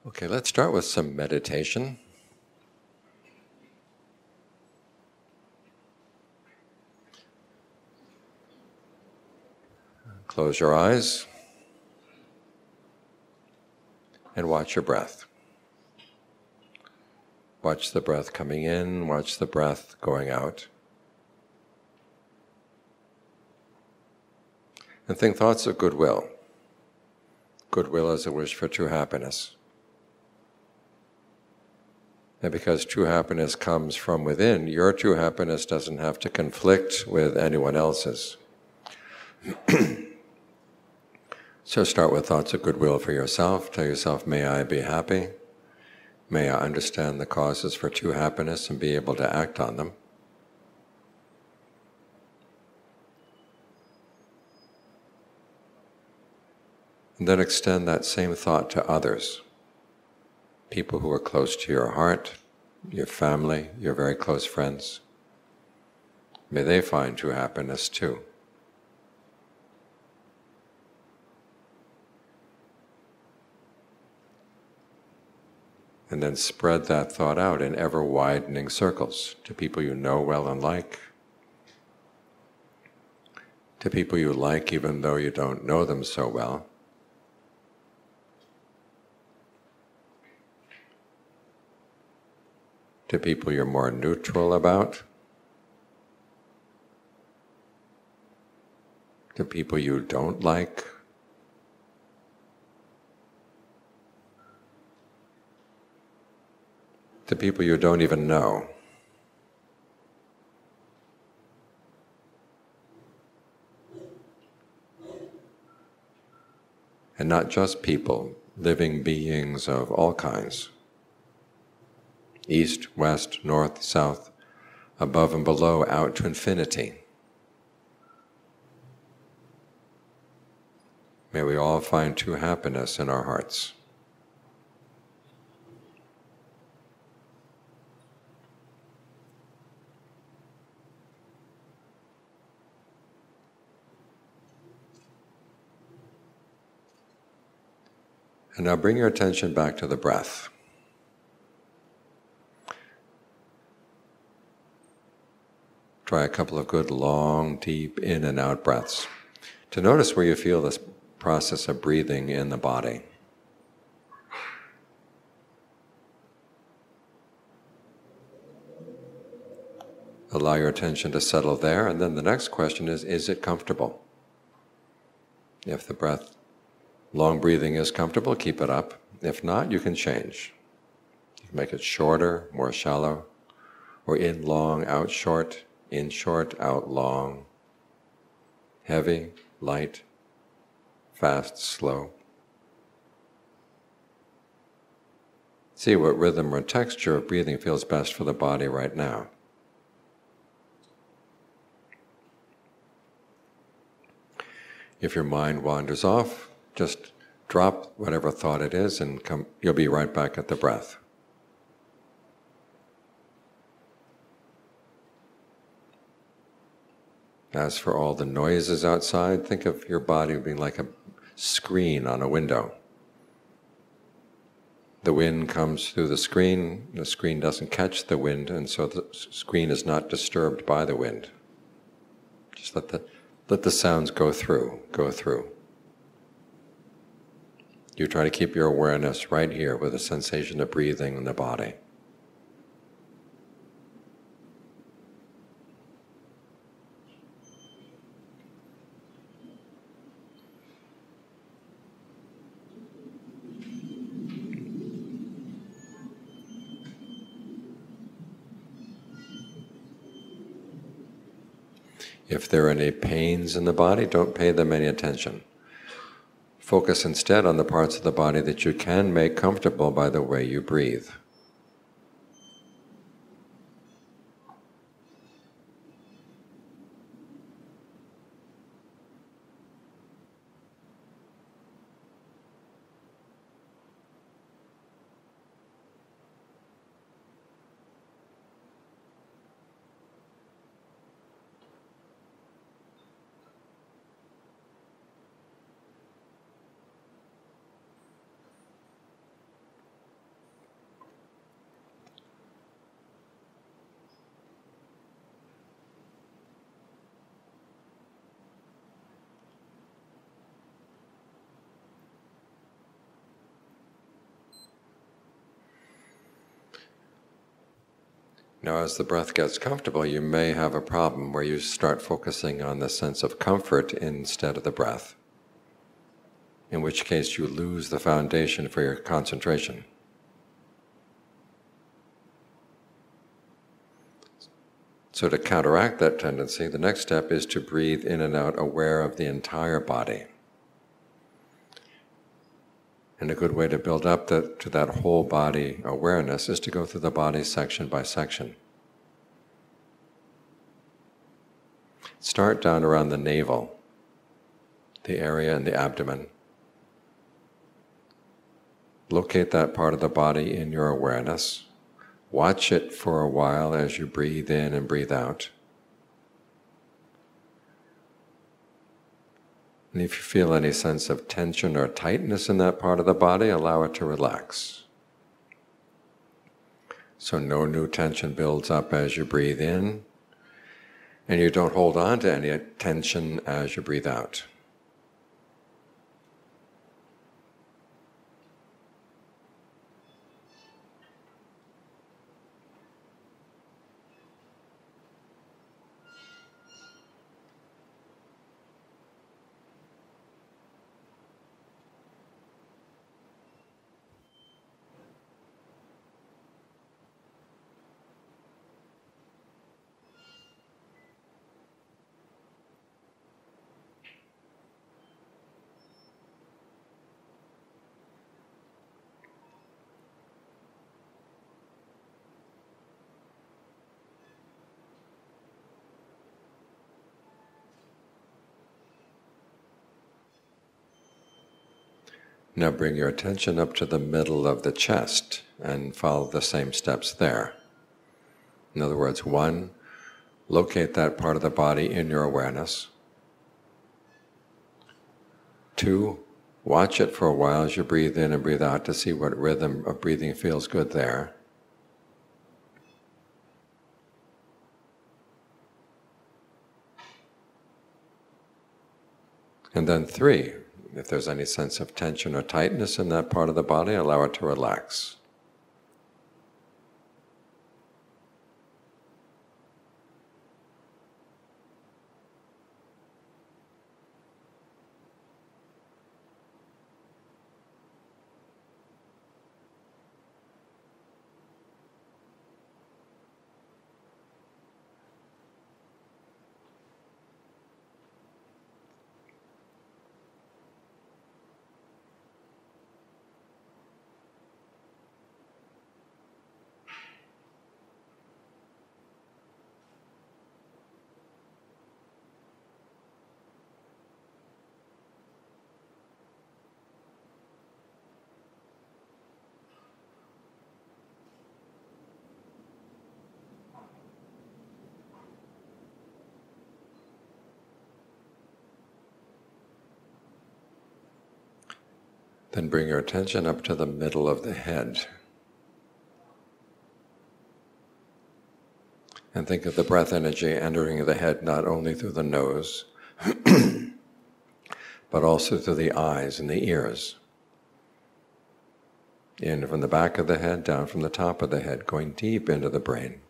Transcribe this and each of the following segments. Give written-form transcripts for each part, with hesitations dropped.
Okay, let's start with some meditation. Close your eyes and watch your breath. Watch the breath coming in, watch the breath going out. And think thoughts of goodwill. Goodwill is a wish for true happiness. And because true happiness comes from within, your true happiness doesn't have to conflict with anyone else's. So start with thoughts of goodwill for yourself. Tell yourself, may I be happy. May I understand the causes for true happiness and be able to act on them. And then extend that same thought to others. People who are close to your heart, your family, your very close friends. May they find true happiness too. And then spread that thought out in ever-widening circles to people you know well and like, to people you like even though you don't know them so well, to people you're more neutral about, to people you don't like, to people you don't even know. And not just people, living beings of all kinds. East, west, north, south, above and below, out to infinity. May we all find true happiness in our hearts. And now bring your attention back to the breath. Try a couple of good, long, deep in and out breaths to notice where you feel this process of breathing in the body. Allow your attention to settle there, and then the next question is it comfortable? If the breath, long breathing is comfortable, keep it up. If not, you can change. You can make it shorter, more shallow, or in long, out short, in short, out long, heavy, light, fast, slow. See what rhythm or texture of breathing feels best for the body right now. If your mind wanders off, just drop whatever thought it is and you'll be right back at the breath. As for all the noises outside, think of your body being like a screen on a window. The wind comes through the screen doesn't catch the wind, and so the screen is not disturbed by the wind. Just let the sounds go through. You try to keep your awareness right here with the sensation of breathing in the body. If there are any pains in the body, don't pay them any attention. Focus instead on the parts of the body that you can make comfortable by the way you breathe. Now, as the breath gets comfortable, you may have a problem where you start focusing on the sense of comfort instead of the breath, in which case you lose the foundation for your concentration. So to counteract that tendency, the next step is to breathe in and out aware of the entire body. And a good way to build up to that whole body awareness is to go through the body section by section. Start down around the navel, the area in the abdomen. Locate that part of the body in your awareness. Watch it for a while as you breathe in and breathe out. And if you feel any sense of tension or tightness in that part of the body, allow it to relax. So no new tension builds up as you breathe in, and you don't hold on to any tension as you breathe out. Now bring your attention up to the middle of the chest and follow the same steps there. In other words, 1, locate that part of the body in your awareness. 2, watch it for a while as you breathe in and breathe out to see what rhythm of breathing feels good there. And then 3, if there's any sense of tension or tightness in that part of the body, allow it to relax. Then bring your attention up to the middle of the head. And think of the breath energy entering the head not only through the nose, but also through the eyes and the ears. In from the back of the head, down from the top of the head, going deep into the brain.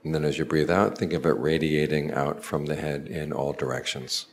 And then as you breathe out, think of it radiating out from the head in all directions.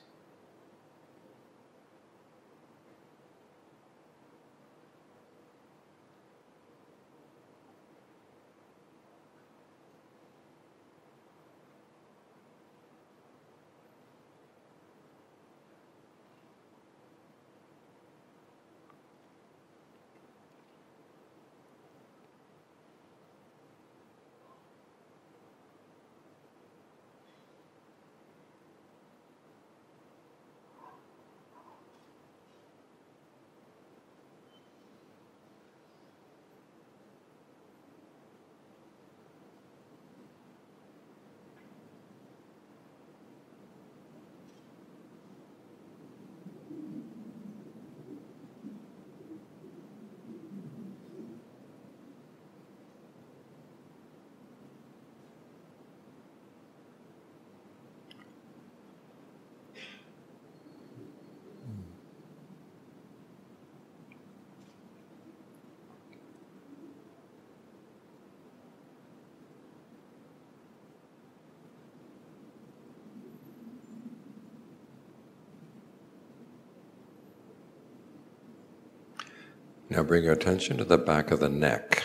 Now bring your attention to the back of the neck.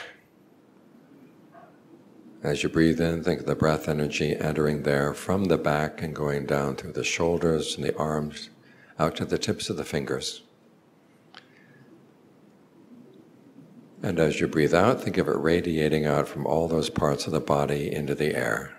As you breathe in, think of the breath energy entering there from the back and going down through the shoulders and the arms, out to the tips of the fingers. And as you breathe out, think of it radiating out from all those parts of the body into the air.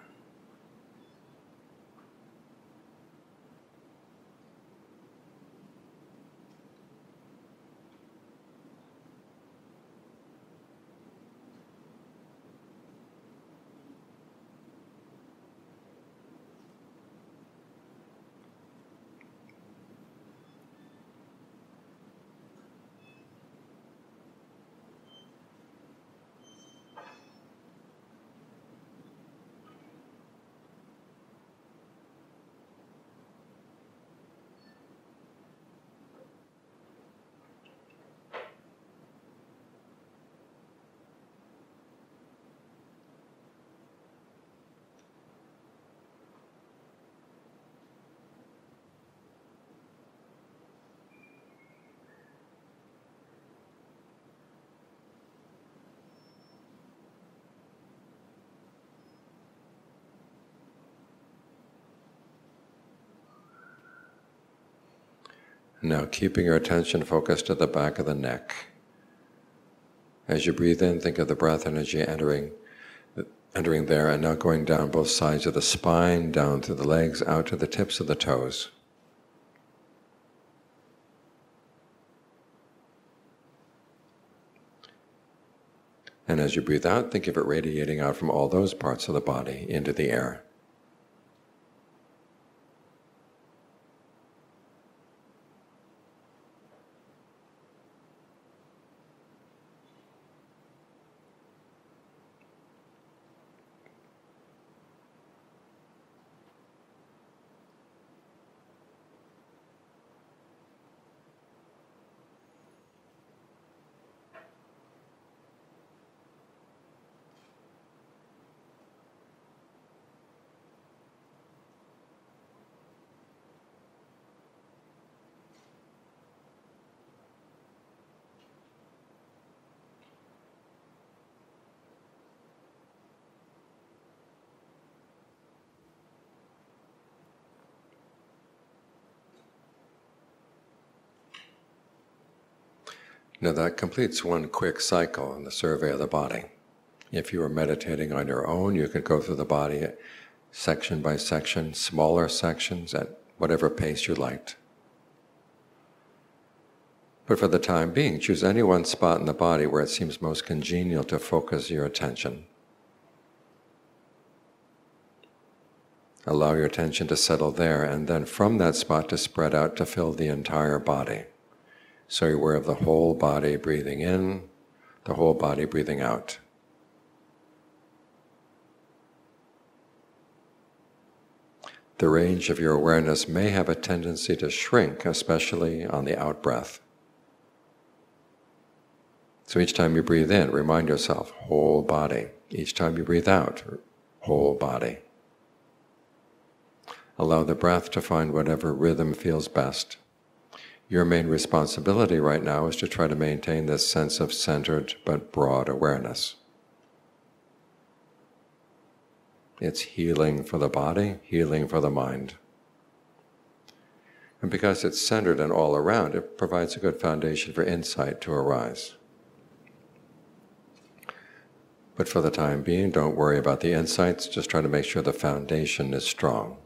Now keeping your attention focused to the back of the neck. As you breathe in, think of the breath energy entering there and now going down both sides of the spine, down through the legs, out to the tips of the toes. And as you breathe out, think of it radiating out from all those parts of the body into the air. Now that completes one quick cycle in the survey of the body. If you were meditating on your own, you could go through the body section by section, smaller sections at whatever pace you liked. But for the time being, choose any one spot in the body where it seems most congenial to focus your attention. Allow your attention to settle there, and then from that spot to spread out to fill the entire body. So you're aware of the whole body breathing in, the whole body breathing out. The range of your awareness may have a tendency to shrink, especially on the out-breath. So each time you breathe in, remind yourself, whole body. Each time you breathe out, whole body. Allow the breath to find whatever rhythm feels best. Your main responsibility right now is to try to maintain this sense of centered but broad awareness. It's healing for the body, healing for the mind. And because it's centered and all around, it provides a good foundation for insight to arise. But for the time being, don't worry about the insights, just try to make sure the foundation is strong.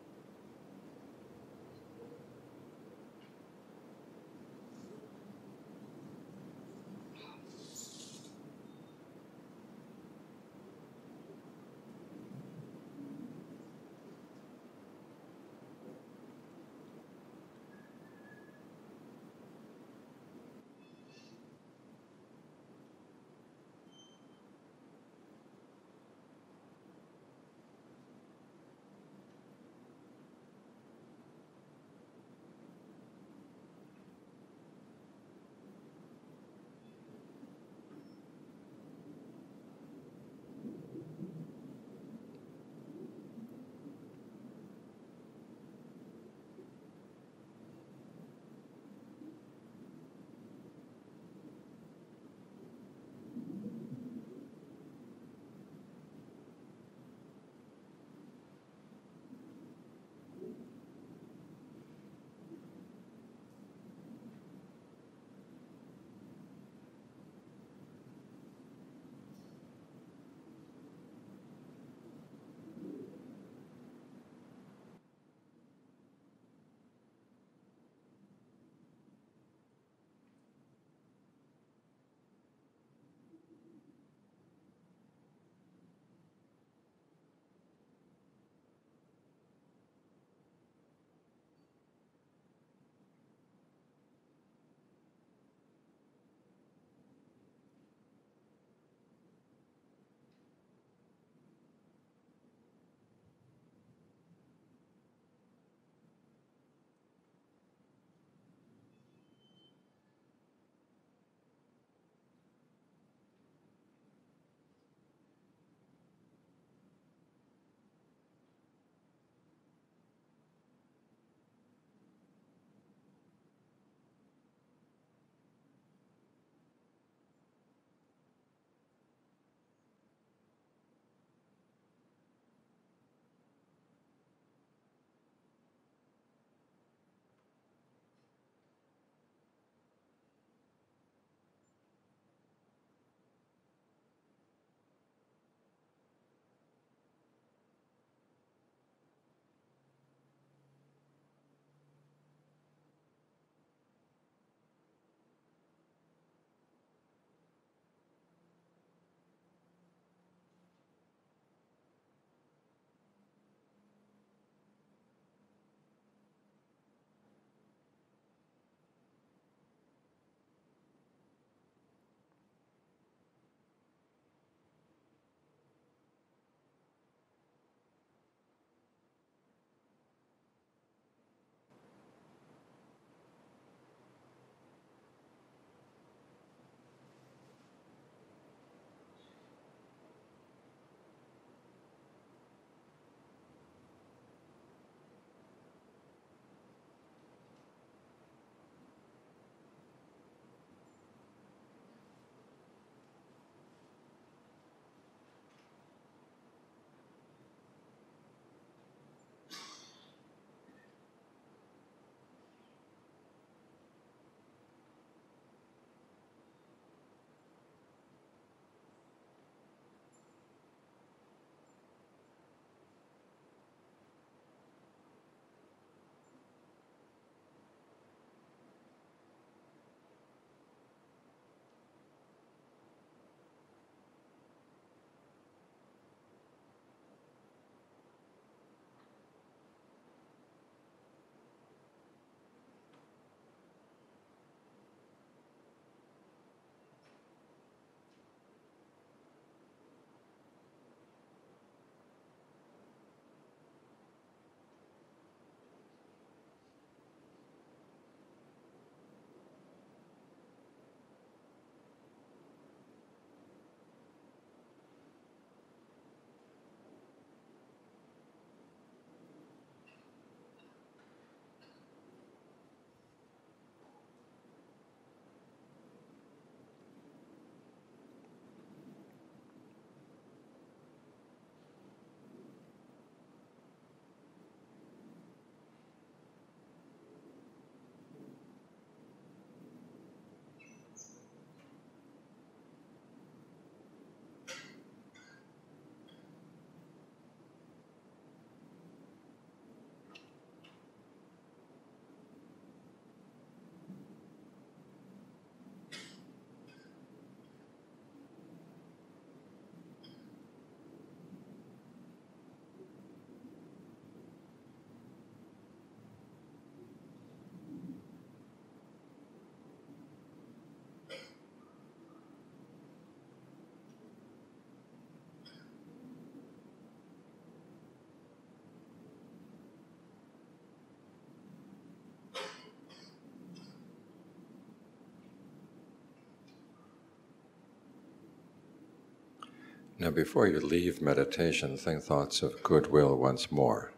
Now, before you leave meditation, think thoughts of goodwill once more.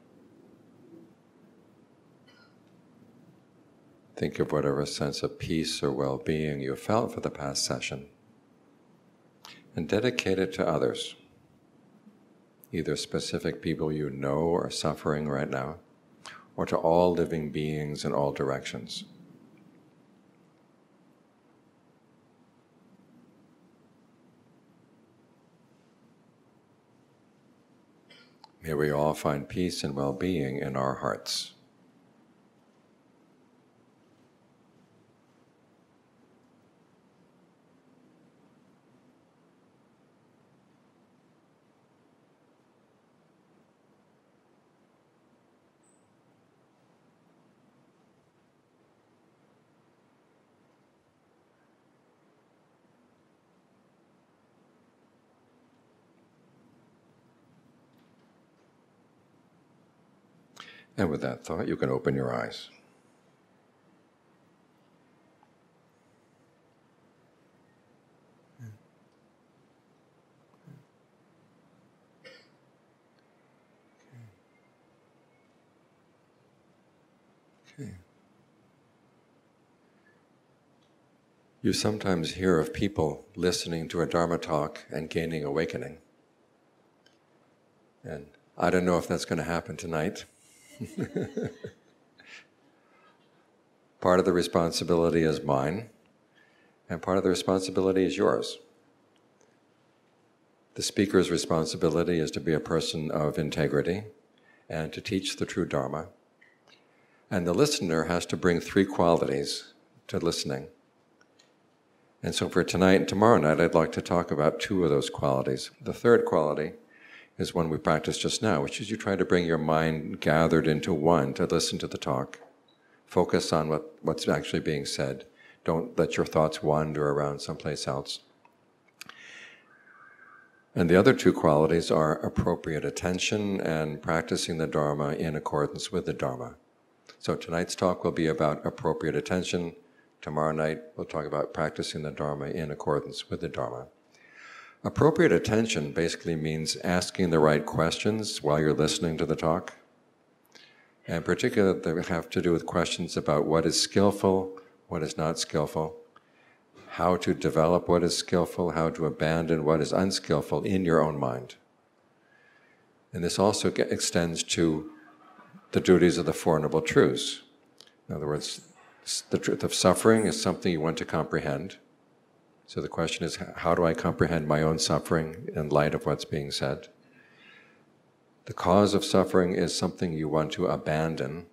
Think of whatever sense of peace or well-being you felt for the past session, and dedicate it to others, either specific people you know are suffering right now, or to all living beings in all directions. May we all find peace and well-being in our hearts. And with that thought, you can open your eyes. Okay. You sometimes hear of people listening to a Dharma talk and gaining awakening. And I don't know if that's going to happen tonight. Part of the responsibility is mine, and part of the responsibility is yours. The speaker's responsibility is to be a person of integrity and to teach the true Dharma. And the listener has to bring 3 qualities to listening. And so for tonight and tomorrow night, I'd like to talk about 2 of those qualities. The third quality is one we practiced just now, which is you try to bring your mind gathered into one to listen to the talk. Focus on what's actually being said. Don't let your thoughts wander around someplace else. And the other 2 qualities are appropriate attention and practicing the Dharma in accordance with the Dharma. So tonight's talk will be about appropriate attention. Tomorrow night we'll talk about practicing the Dharma in accordance with the Dharma. Appropriate attention basically means asking the right questions while you're listening to the talk. And particularly they have to do with questions about what is skillful, what is not skillful, how to develop what is skillful, how to abandon what is unskillful in your own mind. And this also extends to the duties of the Four Noble Truths. In other words, the truth of suffering is something you want to comprehend. So the question is, how do I comprehend my own suffering in light of what's being said? The cause of suffering is something you want to abandon.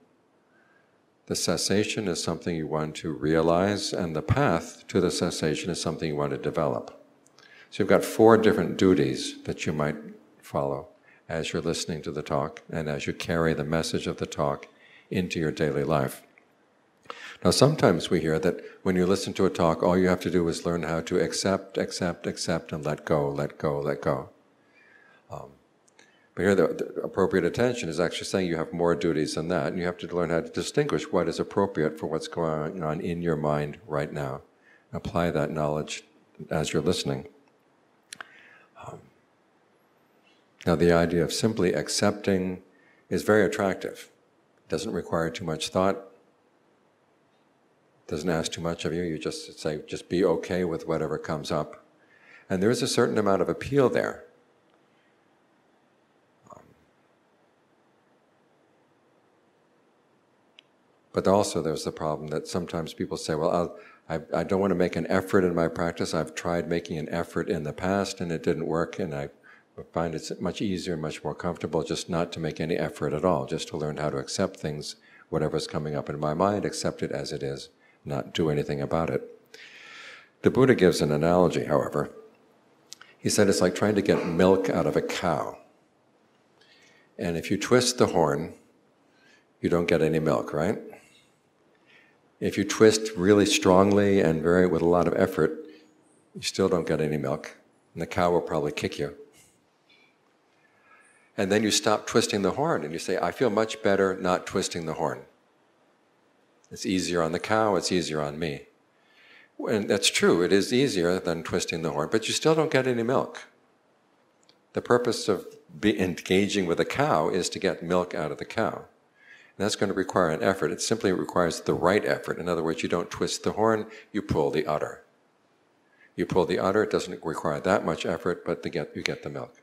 The cessation is something you want to realize, and the path to the cessation is something you want to develop. So you've got 4 different duties that you might follow as you're listening to the talk and as you carry the message of the talk into your daily life. Now, sometimes we hear that when you listen to a talk, all you have to do is learn how to accept, accept, accept, and let go, let go, let go. But here the appropriate attention is actually saying you have more duties than that, and you have to learn how to distinguish what is appropriate for what's going on in your mind right now. Apply that knowledge as you're listening. Now, the idea of simply accepting is very attractive. It doesn't require too much thought. Doesn't ask too much of you. You just say, just be okay with whatever comes up. And there is a certain amount of appeal there. But also there's the problem that sometimes people say, well, I don't want to make an effort in my practice. I've tried making an effort in the past and it didn't work, and I find it's much easier and much more comfortable just not to make any effort at all, just to learn how to accept things, whatever's coming up in my mind, accept it as it is, not do anything about it. The Buddha gives an analogy, however. He said it's like trying to get milk out of a cow. And if you twist the horn, you don't get any milk, right? If you twist really strongly and with a lot of effort, you still don't get any milk, and the cow will probably kick you. And then you stop twisting the horn and you say, I feel much better not twisting the horn. It's easier on the cow, it's easier on me. And that's true, it is easier than twisting the horn, but you still don't get any milk. The purpose of engaging with a cow is to get milk out of the cow. And that's going to require an effort. It simply requires the right effort. In other words, you don't twist the horn, you pull the udder. You pull the udder, it doesn't require that much effort, but you get the milk.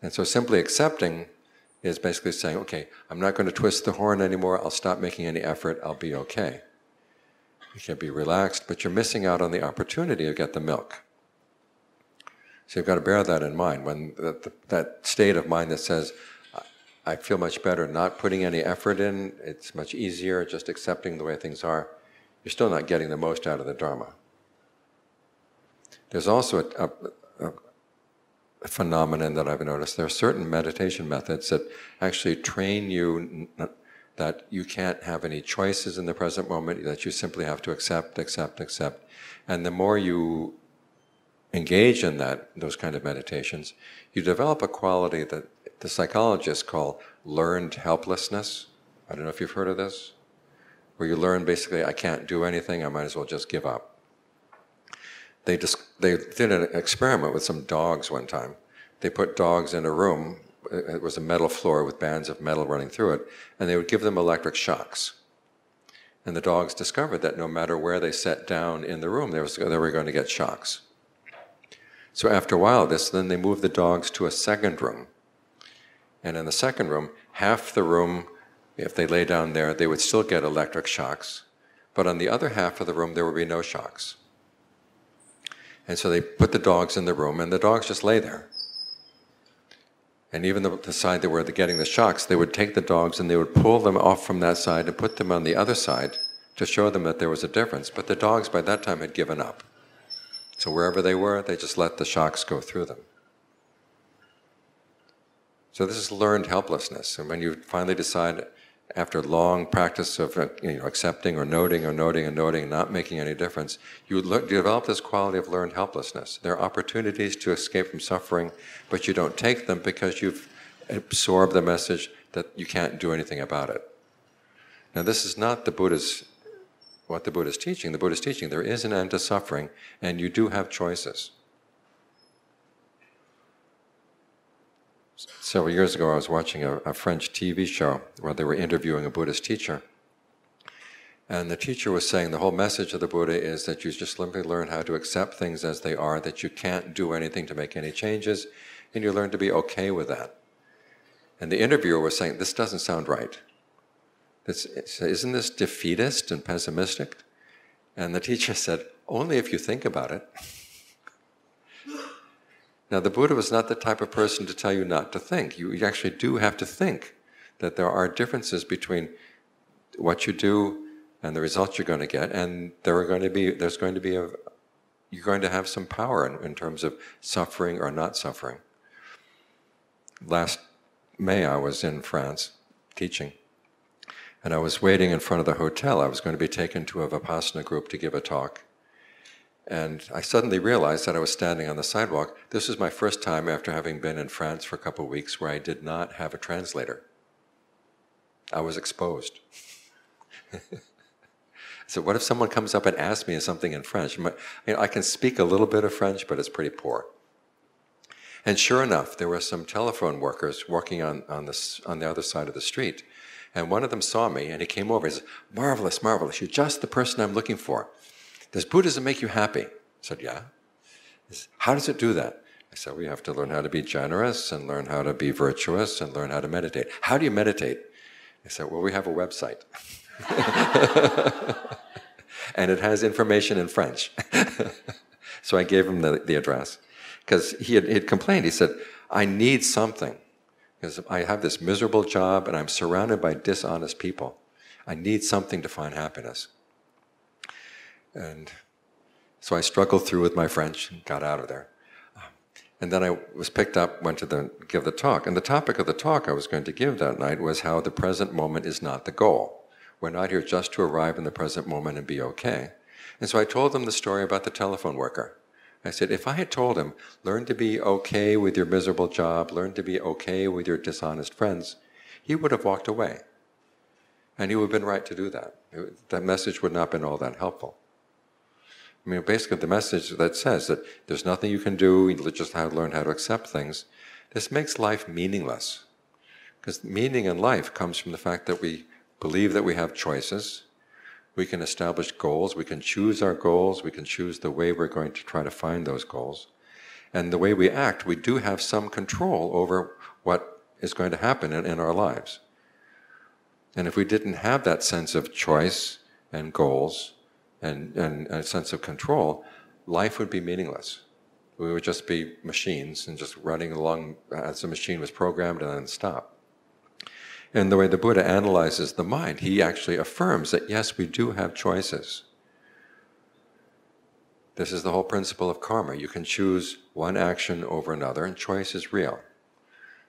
And so simply accepting is basically saying, okay, I'm not going to twist the horn anymore, I'll stop making any effort, I'll be okay. You can be relaxed, but you're missing out on the opportunity to get the milk. So you've got to bear that in mind. When that state of mind that says, I feel much better not putting any effort in, it's much easier just accepting the way things are, you're still not getting the most out of the Dharma. There's also a phenomenon that I've noticed. There are certain meditation methods that actually train you that you can't have any choices in the present moment, that you simply have to accept, accept, accept. And the more you engage in those kind of meditations, you develop a quality that the psychologists call learned helplessness. I don't know if you've heard of this, where you learn basically, I can't do anything, I might as well just give up. They did an experiment with some dogs one time. They put dogs in a room, it was a metal floor with bands of metal running through it, and they would give them electric shocks. And the dogs discovered that no matter where they sat down in the room, they were going to get shocks. So after a while then they moved the dogs to a second room. And in the second room, half the room, if they lay down there, they would still get electric shocks. But on the other half of the room, there would be no shocks. And so they put the dogs in the room, and the dogs just lay there. And even the side that were getting the shocks, they would take the dogs and they would pull them off from that side and put them on the other side to show them that there was a difference. But the dogs by that time had given up. So wherever they were, they just let the shocks go through them. So this is learned helplessness. And when you finally decide, after long practice of accepting or noting and not making any difference, you develop this quality of learned helplessness. There are opportunities to escape from suffering, but you don't take them because you've absorbed the message that you can't do anything about it. Now this is not what the Buddha is teaching. The Buddha is teaching there is an end to suffering, and you do have choices. Several years ago, I was watching a French TV show where they were interviewing a Buddhist teacher. And the teacher was saying the whole message of the Buddha is that you just simply learn how to accept things as they are, that you can't do anything to make any changes, and you learn to be okay with that. And the interviewer was saying, this doesn't sound right. Isn't this defeatist and pessimistic? And the teacher said, only if you think about it. Now, the Buddha was not the type of person to tell you not to think. You actually do have to think that there are differences between what you do and the results you're going to get, and you're going to have some power in terms of suffering or not suffering. Last May, I was in France teaching, and I was waiting in front of the hotel. I was going to be taken to a Vipassana group to give a talk. And I suddenly realized that I was standing on the sidewalk. This was my first time after having been in France for a couple of weeks where I did not have a translator. I was exposed. So what if someone comes up and asks me something in French? I can speak a little bit of French, but it's pretty poor. And sure enough, there were some telephone workers working on the other side of the street. And one of them saw me, and he came over. He said, "Marvelous, marvelous, you're just the person I'm looking for. Does Buddhism make you happy?" I said, "Yeah." He said, "How does it do that?" I said, "We have to learn how to be generous and learn how to be virtuous and learn how to meditate." "How do you meditate?" I said, "Well, we have a website." And it has information in French. So I gave him the address. Because he had complained. He said, "I need something. Because I have this miserable job and I'm surrounded by dishonest people. I need something to find happiness." And so I struggled through with my French and got out of there. And then I was picked up, went to give the talk. And the topic of the talk I was going to give that night was how the present moment is not the goal. We're not here just to arrive in the present moment and be okay. And so I told them the story about the telephone worker. I said, if I had told him, learn to be okay with your miserable job, learn to be okay with your dishonest friends, he would have walked away. And he would have been right to do that. That message would not have been all that helpful. I mean, basically the message that says that there's nothing you can do, you just have to learn how to accept things. This makes life meaningless. Because meaning in life comes from the fact that we believe that we have choices, we can establish goals, we can choose our goals, we can choose the way we're going to try to find those goals. And the way we act, we do have some control over what is going to happen in our lives. And if we didn't have that sense of choice and goals and a sense of control, life would be meaningless. We would just be machines and just running along as the machine was programmed and then stop. And the way the Buddha analyzes the mind, he actually affirms that yes, we do have choices. This is the whole principle of karma. You can choose one action over another, and choice is real.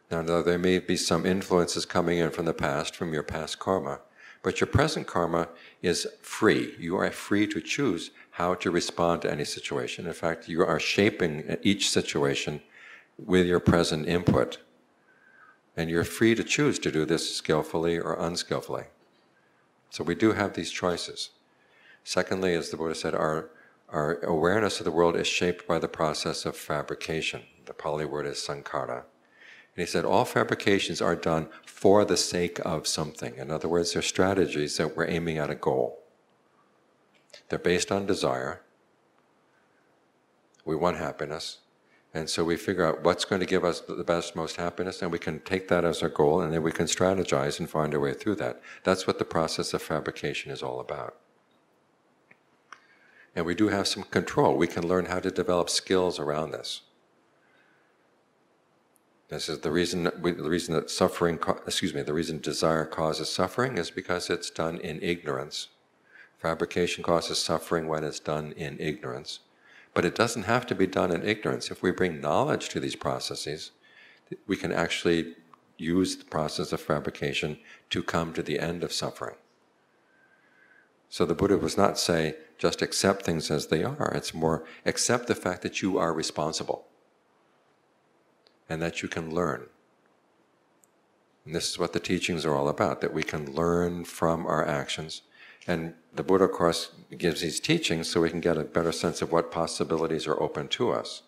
Now, there may be some influences coming in from the past, from your past karma, but your present karma is free. You are free to choose how to respond to any situation. In fact, you are shaping each situation with your present input. And you're free to choose to do this skillfully or unskillfully. So we do have these choices. Secondly, as the Buddha said, our awareness of the world is shaped by the process of fabrication. The Pali word is sankhara. And he said all fabrications are done for the sake of something. In other words, they're strategies that we're aiming at a goal. They're based on desire. We want happiness. And so we figure out what's going to give us the best, most happiness, and we can take that as our goal, and then we can strategize and find our way through that. That's what the process of fabrication is all about. And we do have some control. We can learn how to develop skills around this. This is the reason that suffering, the reason desire causes suffering is because it's done in ignorance. Fabrication causes suffering when it's done in ignorance. But it doesn't have to be done in ignorance. If we bring knowledge to these processes, we can actually use the process of fabrication to come to the end of suffering. So the Buddha does not say, just accept things as they are. It's more, accept the fact that you are responsible and that you can learn. And this is what the teachings are all about, that we can learn from our actions. And the Buddha, of course, gives these teachings so we can get a better sense of what possibilities are open to us.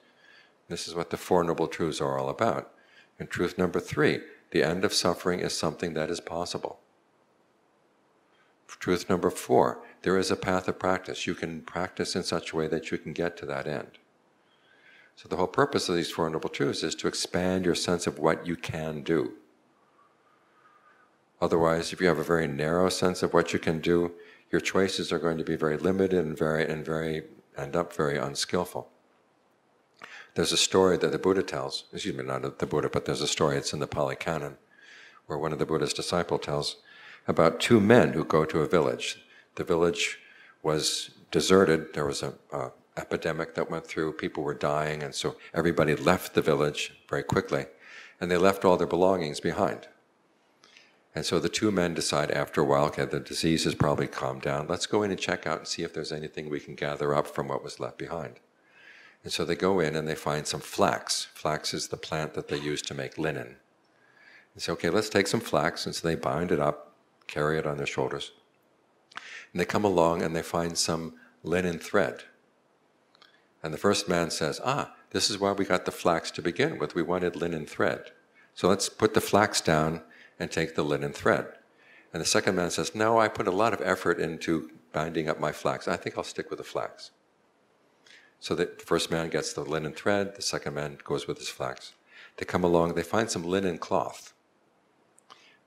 This is what the Four Noble Truths are all about. And truth number 3, the end of suffering is something that is possible. Truth number 4, there is a path of practice. You can practice in such a way that you can get to that end. So the whole purpose of these Four Noble Truths is to expand your sense of what you can do. Otherwise, if you have a very narrow sense of what you can do, your choices are going to be very limited and end up very unskillful. There's a story that the Buddha tells, not the Buddha, but there's a story, it's in the Pali Canon, where one of the Buddha's disciples tells about 2 men who go to a village. The village was deserted, there was an epidemic that went through, people were dying, and so everybody left the village very quickly, and they left all their belongings behind. And so the 2 men decide after a while, okay, the disease has probably calmed down, let's go in and check out and see if there's anything we can gather up from what was left behind. And so they go in and they find some flax. Flax is the plant that they use to make linen. And say, okay, let's take some flax, and so they bind it up, carry it on their shoulders. And they come along and they find some linen thread. And the first man says, this is why we got the flax to begin with, we wanted linen thread. So let's put the flax down and take the linen thread. And the second man says, no, I put a lot of effort into binding up my flax. I think I'll stick with the flax. So the first man gets the linen thread, the second man goes with his flax. They come along, they find some linen cloth.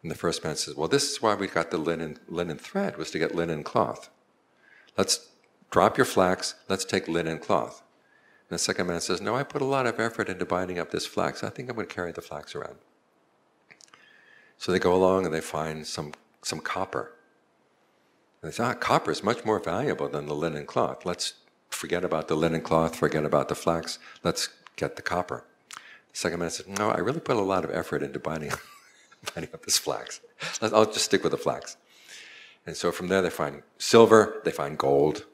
And the first man says, well, this is why we got the linen thread, was to get linen cloth. Let's drop your flax, let's take linen cloth. And the second man says, no, I put a lot of effort into binding up this flax. I think I'm going to carry the flax around. So they go along and they find some copper. And they say, copper is much more valuable than the linen cloth. Let's forget about the linen cloth, forget about the flax, let's get the copper. The second man says, no, I really put a lot of effort into binding up this flax. I'll just stick with the flax. And so from there they find silver, they find gold.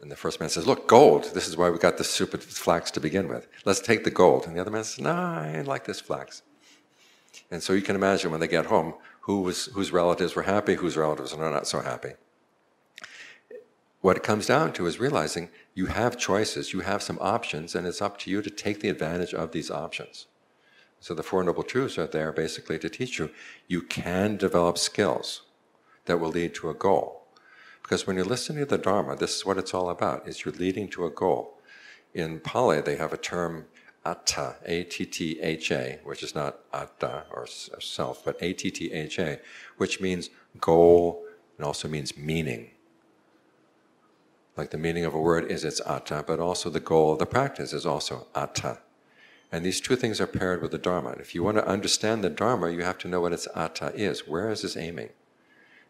And the first man says, look, gold, this is why we got this stupid flax to begin with. Let's take the gold. And the other man says, no, I ain't like this flax. And so you can imagine when they get home, whose relatives were happy, whose relatives are not so happy. what it comes down to is realizing you have choices, you have some options, and it's up to you to take the advantage of these options. So the Four Noble Truths are there basically to teach you, you can develop skills that will lead to a goal. Because when you're listening to the Dharma, this is what it's all about, is you're leading to a goal. In Pali, they have a term, atta, A-T-T-H-A, which is not atta or self, but A-T-T-H-A, which means goal and also means meaning. Like the meaning of a word is its atta, but also the goal of the practice is also atta. And these two things are paired with the Dharma. And if you want to understand the Dharma, you have to know what its atta is. Where is this aiming?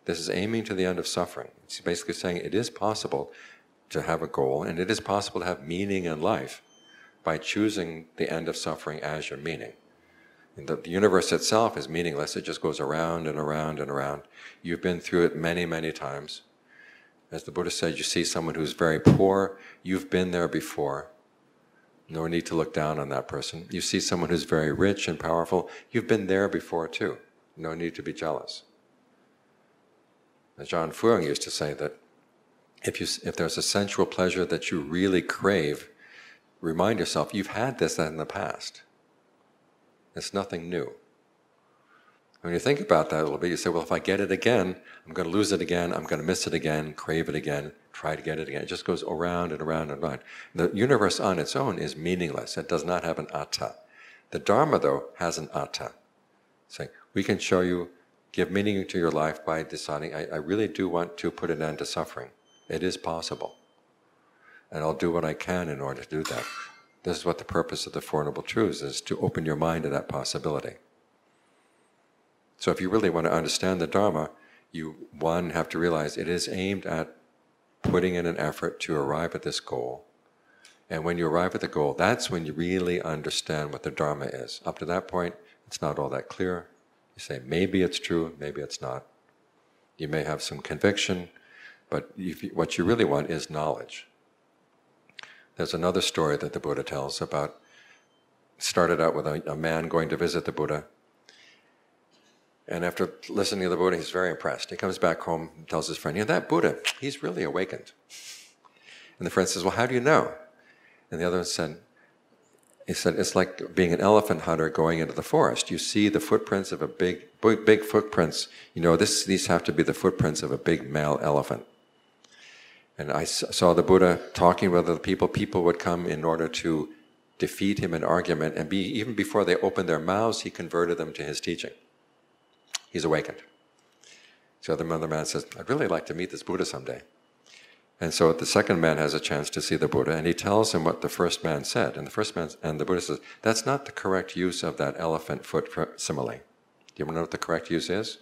This is aiming to the end of suffering. It's basically saying it is possible to have a goal, and it is possible to have meaning in life by choosing the end of suffering as your meaning. And the universe itself is meaningless. It just goes around and around and around. You've been through it many, many times. As the Buddha said, you see someone who's very poor, you've been there before. No need to look down on that person. You see someone who's very rich and powerful, you've been there before too. No need to be jealous. John Fuang used to say that if there's a sensual pleasure that you really crave, remind yourself, you've had this in the past. It's nothing new. When you think about that a little bit, you say, well, if I get it again, I'm going to lose it again, I'm going to miss it again, crave it again, try to get it again. It just goes around and around and around. The universe on its own is meaningless. It does not have an atta. The Dharma, though, has an atta. Saying, we can show you, give meaning to your life by deciding, I really do want to put an end to suffering. It is possible. And I'll do what I can in order to do that. This is what the purpose of the Four Noble Truths is, to open your mind to that possibility. So if you really want to understand the Dharma, you, one, have to realize it is aimed at putting in an effort to arrive at this goal. And when you arrive at the goal, that's when you really understand what the Dharma is. Up to that point, it's not all that clear. You say, maybe it's true, maybe it's not. You may have some conviction, but what you really want is knowledge. There's another story that the Buddha tells about, started out with a man going to visit the Buddha. And after listening to the Buddha, he's very impressed. He comes back home and tells his friend, that Buddha, he's really awakened. And the friend says, well, how do you know? And the other one said, it's like being an elephant hunter going into the forest. You see the footprints of a big footprints. These have to be the footprints of a big male elephant. And I saw the Buddha talking with other people. People would come in order to defeat him in argument, and even before they opened their mouths, he converted them to his teaching. He's awakened. So the other man says, I'd really like to meet this Buddha someday. And so the second man has a chance to see the Buddha, and he tells him what the first man said. And the Buddha says, that's not the correct use of that elephant foot simile. Do you want to know what the correct use is?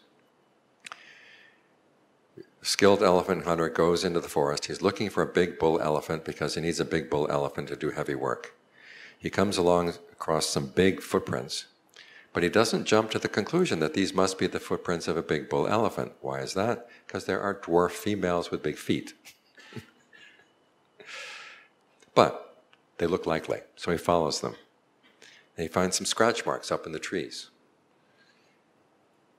A skilled elephant hunter goes into the forest. He's looking for a big bull elephant because he needs a big bull elephant to do heavy work. He comes along across some big footprints, but he doesn't jump to the conclusion that these must be the footprints of a big bull elephant. Why is that? Because there are dwarf females with big feet. But they look likely, so he follows them. And he finds some scratch marks up in the trees.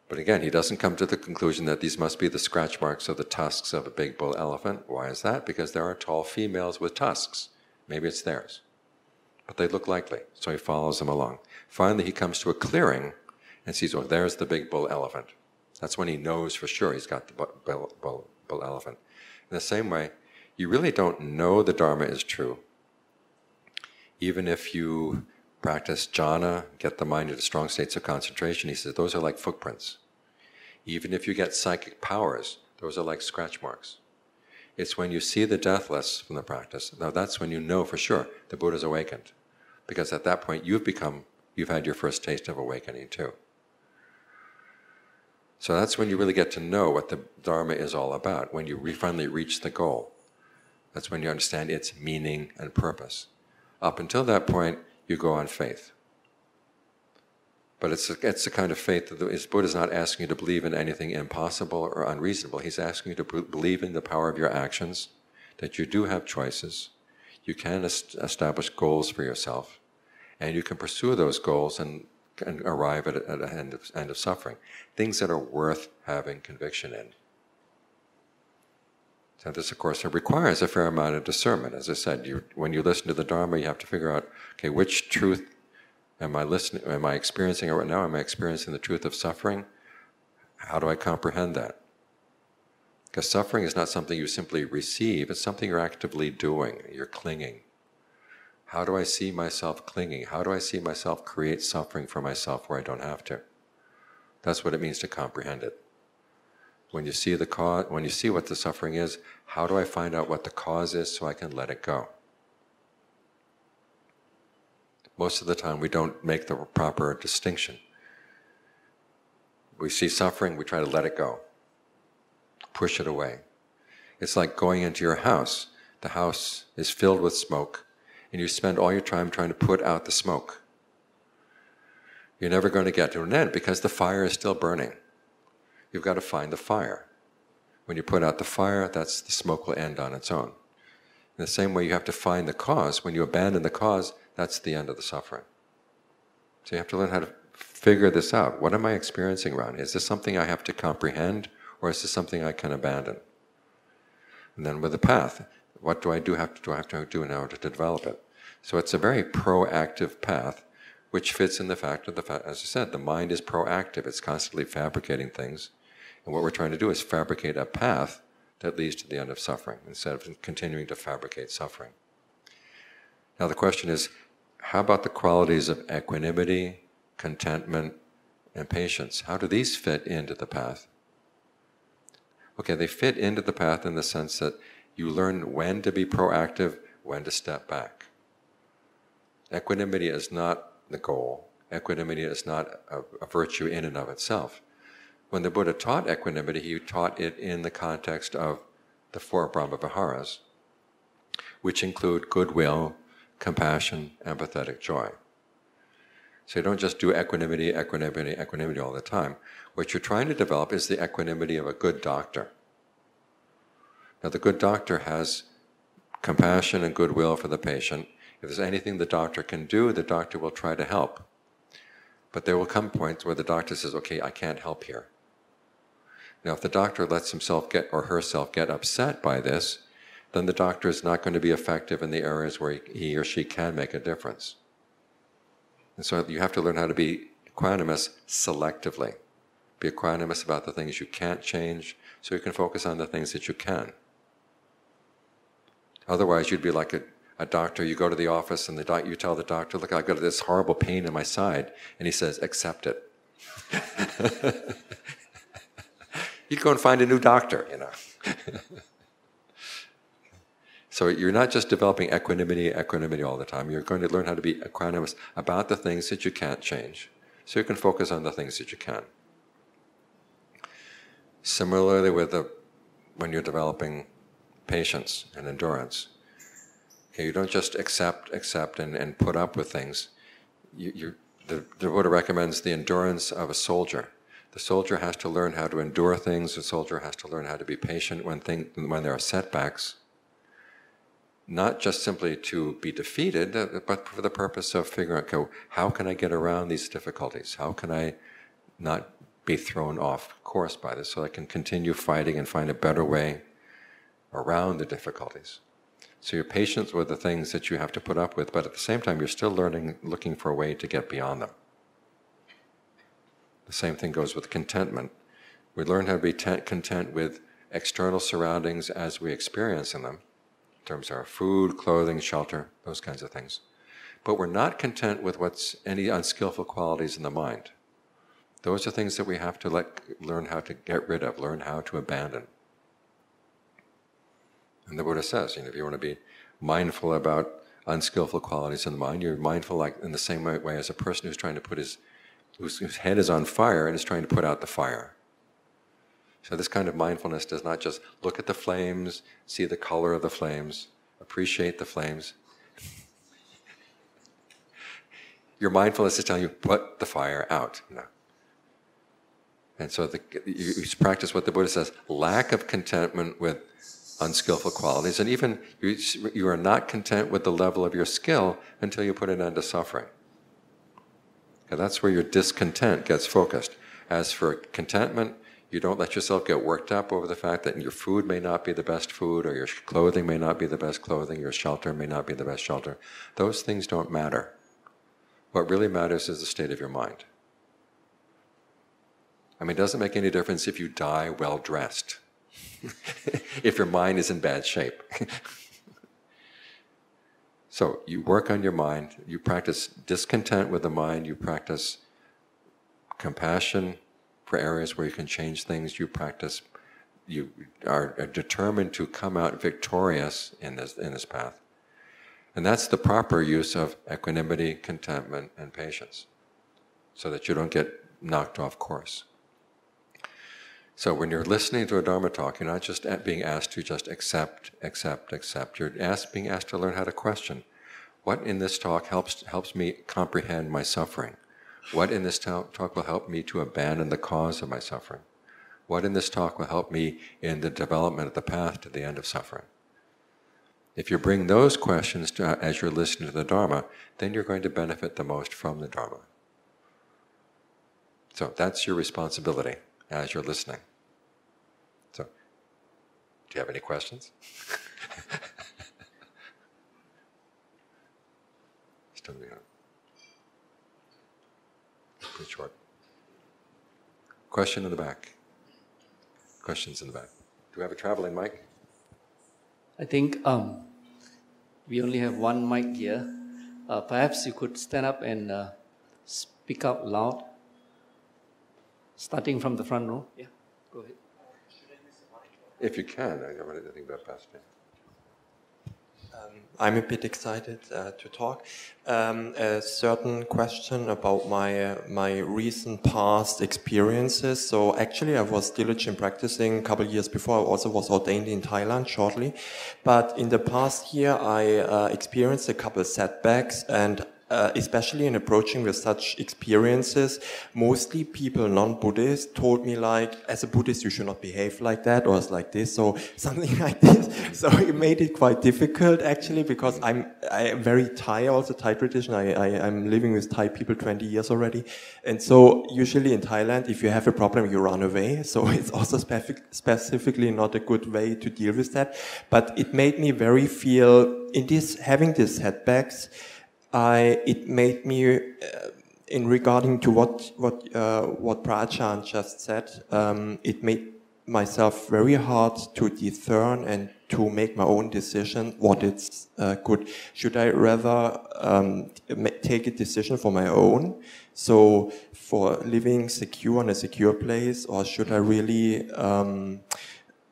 But again, he doesn't come to the conclusion that these must be the scratch marks of the tusks of a big bull elephant. Why is that? Because there are tall females with tusks. Maybe it's theirs. But they look likely, so he follows them along. Finally, he comes to a clearing and sees, oh, there's the big bull elephant. That's when he knows for sure he's got the bull elephant. In the same way, you really don't know the Dharma is true. Even if you practice jhana, get the mind into strong states of concentration, he says, those are like footprints. Even if you get psychic powers, those are like scratch marks. It's when you see the deathless from the practice, now that's when you know for sure the Buddha's awakened. Because at that point you've had your first taste of awakening too. So that's when you really get to know what the Dharma is all about, when you finally reach the goal. That's when you understand its meaning and purpose. Up until that point, you go on faith. But it's the kind of faith that the Buddha's not asking you to believe in anything impossible or unreasonable. He's asking you to believe in the power of your actions, that you do have choices, you can establish goals for yourself, and you can pursue those goals and arrive at an end of suffering. Things that are worth having conviction in. So this, of course, requires a fair amount of discernment. As I said, when you listen to the Dharma, you have to figure out, okay, which truth am I experiencing right now? Am I experiencing the truth of suffering? How do I comprehend that? Because suffering is not something you simply receive, it's something you're actively doing, you're clinging. How do I see myself clinging? How do I see myself create suffering for myself where I don't have to? That's what it means to comprehend it. When you see the cause, when you see what the suffering is, how do I find out what the cause is so I can let it go? Most of the time we don't make the proper distinction. We see suffering, we try to let it go, push it away. It's like going into your house. The house is filled with smoke, and you spend all your time trying to put out the smoke. You're never going to get to an end because the fire is still burning. You've got to find the fire. When you put out the fire, the smoke will end on its own. In the same way, you have to find the cause. When you abandon the cause, that's the end of the suffering. So you have to learn how to figure this out. What am I experiencing around? Is this something I have to comprehend, or is this something I can abandon? And then with the path, what do I have to do in order to develop it? So it's a very proactive path, which fits in the fact of as I said, the mind is proactive. It's constantly fabricating things. And what we're trying to do is fabricate a path that leads to the end of suffering, instead of continuing to fabricate suffering. Now the question is, how about the qualities of equanimity, contentment, and patience? How do these fit into the path? Okay, they fit into the path in the sense that you learn when to be proactive, when to step back. Equanimity is not the goal. Equanimity is not a virtue in and of itself. When the Buddha taught equanimity, he taught it in the context of the four Brahmaviharas, which include goodwill, compassion, empathetic joy. So you don't just do equanimity all the time. What you're trying to develop is the equanimity of a good doctor. Now the good doctor has compassion and goodwill for the patient. If there's anything the doctor can do, the doctor will try to help. But there will come points where the doctor says, okay, I can't help here. Now if the doctor lets himself or herself get upset by this, then the doctor is not going to be effective in the areas where he or she can make a difference. And so you have to learn how to be equanimous selectively. Be equanimous about the things you can't change, so you can focus on the things that you can. Otherwise you'd be like a doctor. You go to the office and you tell the doctor, look, I've got this horrible pain in my side, and he says, accept it. You'd go and find a new doctor, you know. So you're not just developing equanimity all the time. You're going to learn how to be equanimous about the things that you can't change, so you can focus on the things that you can. Similarly when you're developing patience and endurance, okay, you don't just accept and put up with things. The Buddha recommends the endurance of a soldier. The soldier has to learn how to endure things. The soldier has to learn how to be patient when there are setbacks. Not just simply to be defeated, but for the purpose of figuring out, okay, how can I get around these difficulties? How can I not be thrown off course by this, so I can continue fighting and find a better way around the difficulties? So you're patient with the things that you have to put up with, but at the same time you're still looking for a way to get beyond them. The same thing goes with contentment. We learn how to be content with external surroundings as we experience in them, in terms of our food, clothing, shelter, those kinds of things. But we're not content with any unskillful qualities in the mind. Those are things that we have to learn how to get rid of, learn how to abandon. And the Buddha says, if you want to be mindful about unskillful qualities in the mind, you're mindful like in the same way as a person who's trying to whose head is on fire and is trying to put out the fire. So this kind of mindfulness does not just look at the flames, see the color of the flames, appreciate the flames. Your mindfulness is telling you, put the fire out. And so you practice what the Buddha says, lack of contentment with unskillful qualities, and even you are not content with the level of your skill until you put an end to suffering. Okay, that's where your discontent gets focused. As for contentment, You don't let yourself get worked up over the fact that your food may not be the best food, or your clothing may not be the best clothing, your shelter may not be the best shelter. Those things don't matter. What really matters is the state of your mind. I mean, it doesn't make any difference if you die well-dressed, if your mind is in bad shape. So you work on your mind, you practice discontent with the mind, you practice compassion for areas where you can change things, you are determined to come out victorious in this path. And that's the proper use of equanimity, contentment, and patience, so that you don't get knocked off course. So when you're listening to a Dharma talk, you're not just being asked to just accept. You're being asked to learn how to question. What in this talk helps me comprehend my suffering? What in this talk will help me to abandon the cause of my suffering? What in this talk will help me in the development of the path to the end of suffering? If you bring those questions as you're listening to the Dharma, then you're going to benefit the most from the Dharma. So that's your responsibility as you're listening. So, do you have any questions? Still pretty short. Question in the back. Questions in the back. Do we have a traveling mic? I think we only have one mic here. Perhaps you could stand up and speak out loud, starting from the front row. Yeah, go ahead. If you can, I think that passed me. I'm a bit excited to talk. A certain question about my recent past experiences. So actually I was diligent practicing a couple of years before. I also was ordained in Thailand shortly. But in the past year I experienced a couple of setbacks, and especially in approaching with such experiences, mostly people, non-Buddhists, told me like, as a Buddhist, you should not behave like that or like this, so something like this. So it made it quite difficult actually, because I'm very Thai, also Thai tradition. I'm living with Thai people 20 years already. And so usually in Thailand, if you have a problem, you run away. So it's also specifically not a good way to deal with that. But it made me very feel, having these setbacks, it made me, in regarding to what Prajaan just said, it made myself very hard to discern and to make my own decision what is good. Should I rather take a decision for my own, so for living secure in a secure place, or should I really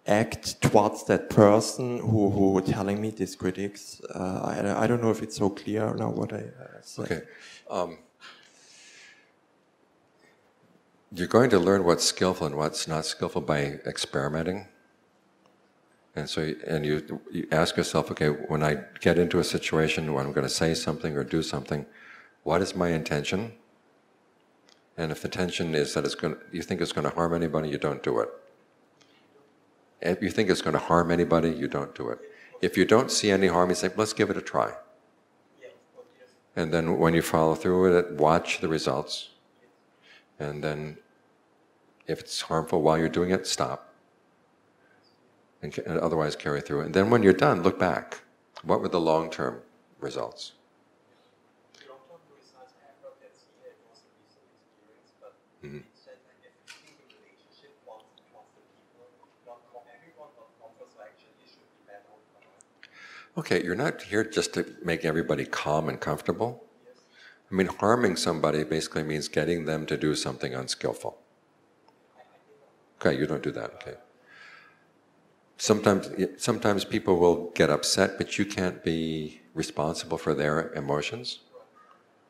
act towards that person who telling me these critics? I don't know if it's so clear now what I said. Okay. You're going to learn what's skillful and what's not skillful by experimenting. And so, you ask yourself, okay, when I get into a situation where I'm going to say something or do something, what is my intention? And if the intention is that you think it's going to harm anybody, you don't do it. If you think it's going to harm anybody, you don't do it. If you don't see any harm, you say, let's give it a try. And then when you follow through with it, watch the results. And then if it's harmful while you're doing it, stop. And otherwise carry through. And then when you're done, look back. What were the long-term results? The long-term results I have not yet seen. It was a recent experience, but Mm-hmm. it said like everything in relationship towards the people, not everyone, not comfort, so actually it should be better. Okay, you're not here just to make everybody calm and comfortable. Yes. I mean, harming somebody basically means getting them to do something unskillful. Okay, you don't do that, okay. Sometimes people will get upset, but you can't be responsible for their emotions.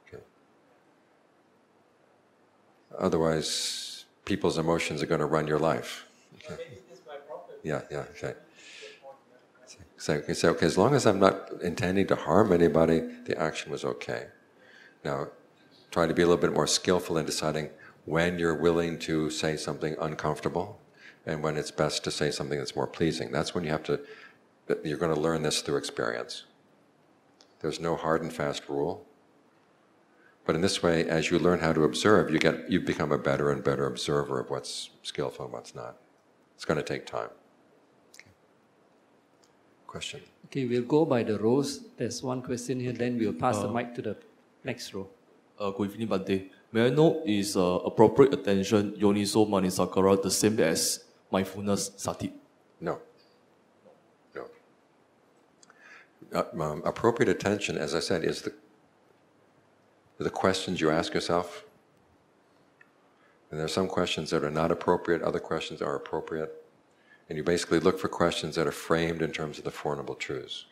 Okay. Otherwise, people's emotions are going to run your life. Okay. Yeah, okay. So, okay, as long as I'm not intending to harm anybody, the action was okay. Now, try to be a little bit more skillful in deciding when you're willing to say something uncomfortable and when it's best to say something that's more pleasing. That's when you're going to learn this through experience. There's no hard and fast rule. But in this way, as you learn how to observe, you become a better and better observer of what's skillful and what's not. It's going to take time. Okay. Question? Okay, we'll go by the rows. There's one question here, then we'll pass the mic to the next row. Good evening, Bhante. May I know, is appropriate attention, Yoniso Manisakara, the same as mindfulness, Sati? No. Appropriate attention, as I said, is the questions you ask yourself. And there are some questions that are not appropriate, other questions are appropriate. And you basically look for questions that are framed in terms of the Four Noble Truths.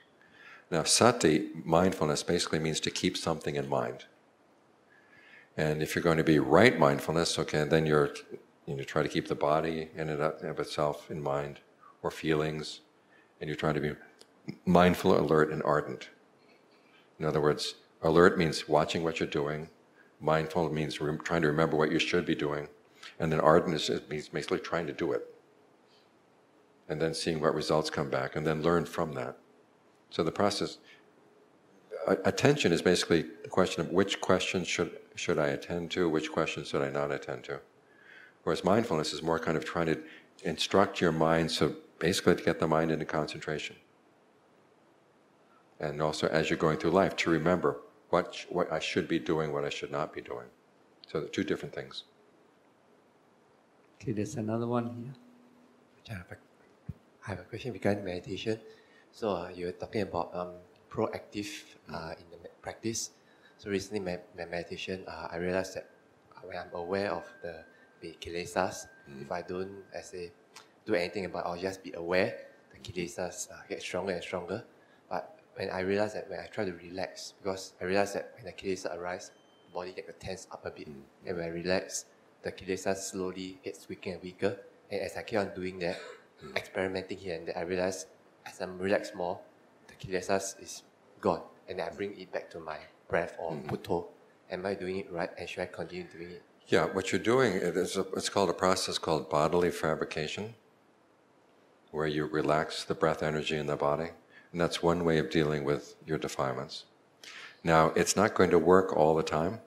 Now, sati, mindfulness, basically means to keep something in mind. And if you're going to be right mindfulness, okay, then you try to keep the body in and of itself in mind, or feelings, and you're trying to be mindful, alert, and ardent. In other words, alert means watching what you're doing, mindful means trying to remember what you should be doing, and then ardent means basically trying to do it. And then seeing what results come back, and then learn from that. So the process, attention is basically the question of which questions should I attend to, which questions should I not attend to. Whereas mindfulness is more kind of trying to instruct your mind, so basically to get the mind into concentration. And also as you're going through life, to remember what I should be doing, what I should not be doing. So they're two different things. Okay, there's another one here. I have a question regarding meditation. So you were talking about proactive in the practice. So recently my meditation, I realized that when I'm aware of the kilesas, if I don't, do anything about it, I'll just be aware, the kilesas get stronger and stronger. But when I realize that when I try to relax, because I realize that when the kilesa arise, the body gets tense up a bit. And when I relax, the kilesas slowly gets weaker and weaker. And as I keep on doing that, experimenting here and there, I realize as I'm relaxed more, the kilesas is gone. And then I bring it back to my breath or mutto. Am I doing it right, and should I continue doing it? Yeah, what you're doing, it's called a process called bodily fabrication, where you relax the breath energy in the body. And that's one way of dealing with your defilements. Now, it's not going to work all the time.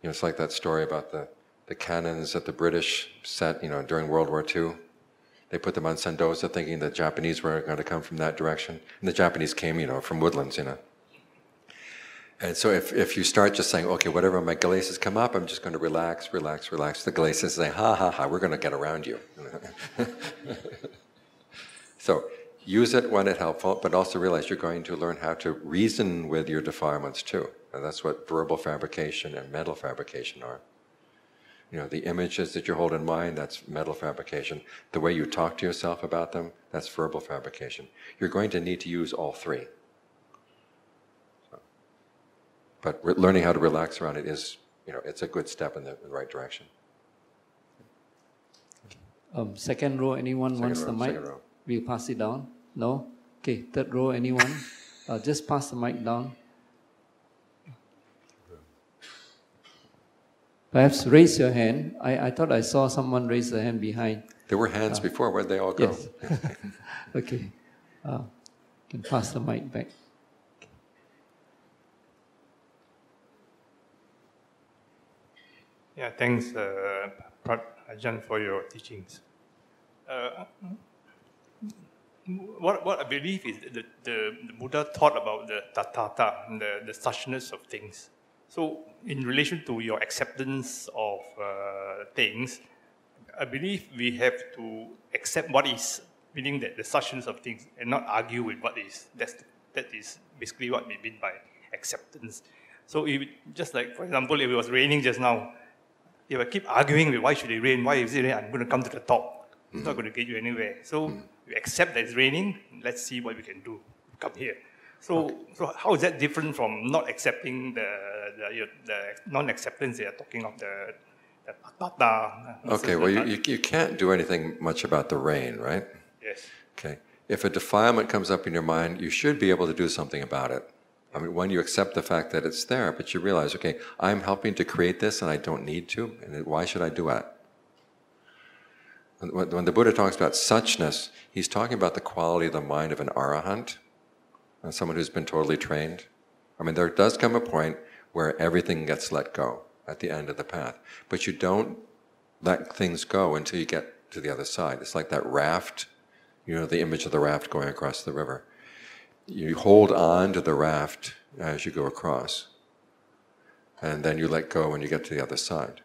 It's like that story about the cannons that the British set, during World War II. They put them on Sentosa thinking the Japanese were going to come from that direction. And the Japanese came, from woodlands, And so if you start just saying, okay, whatever my kilesas come up, I'm just going to relax, relax, relax. The kilesas say, ha, ha, ha, we're going to get around you. So use it when it's helpful, but also realize you're going to learn how to reason with your defilements too. And that's what verbal fabrication and mental fabrication are. The images that you hold in mind, that's mental fabrication. The way you talk to yourself about them, that's verbal fabrication. You're going to need to use all three. But learning how to relax around it is, it's a good step in the right direction. Second row, anyone wants the mic? We'll pass it down. No? Okay, third row, anyone? Just pass the mic down. Perhaps raise your hand. I thought I saw someone raise their hand behind. There were hands before. Where'd they all go? Yes. Okay. Can pass the mic back. Yeah, thanks, Ajahn, for your teachings. What I believe is that the Buddha taught about the tathata, the suchness of things. So, in relation to your acceptance of things, I believe we have to accept what is, meaning that the suchness of things, and not argue with what is. That is basically what we mean by acceptance. So, just like, for example, if it was raining just now, if I keep arguing with why should it rain, why is it raining, I'm going to come to the top. It's not going to get you anywhere. So, we accept that it's raining, let's see what we can do. Come here. So how is that different from not accepting the non-acceptance they are talking of the tathata? Okay, well, you can't do anything much about the rain, right? Yes. Okay. If a defilement comes up in your mind, you should be able to do something about it. I mean, when you accept the fact that it's there, but you realize, okay, I'm helping to create this and I don't need to, and why should I do it? When the Buddha talks about suchness, he's talking about the quality of the mind of an arahant, someone who's been totally trained. I mean, there does come a point where everything gets let go at the end of the path. But you don't let things go until you get to the other side. It's like that raft, you know, the image of the raft going across the river. You hold on to the raft as you go across, and then you let go when you get to the other side.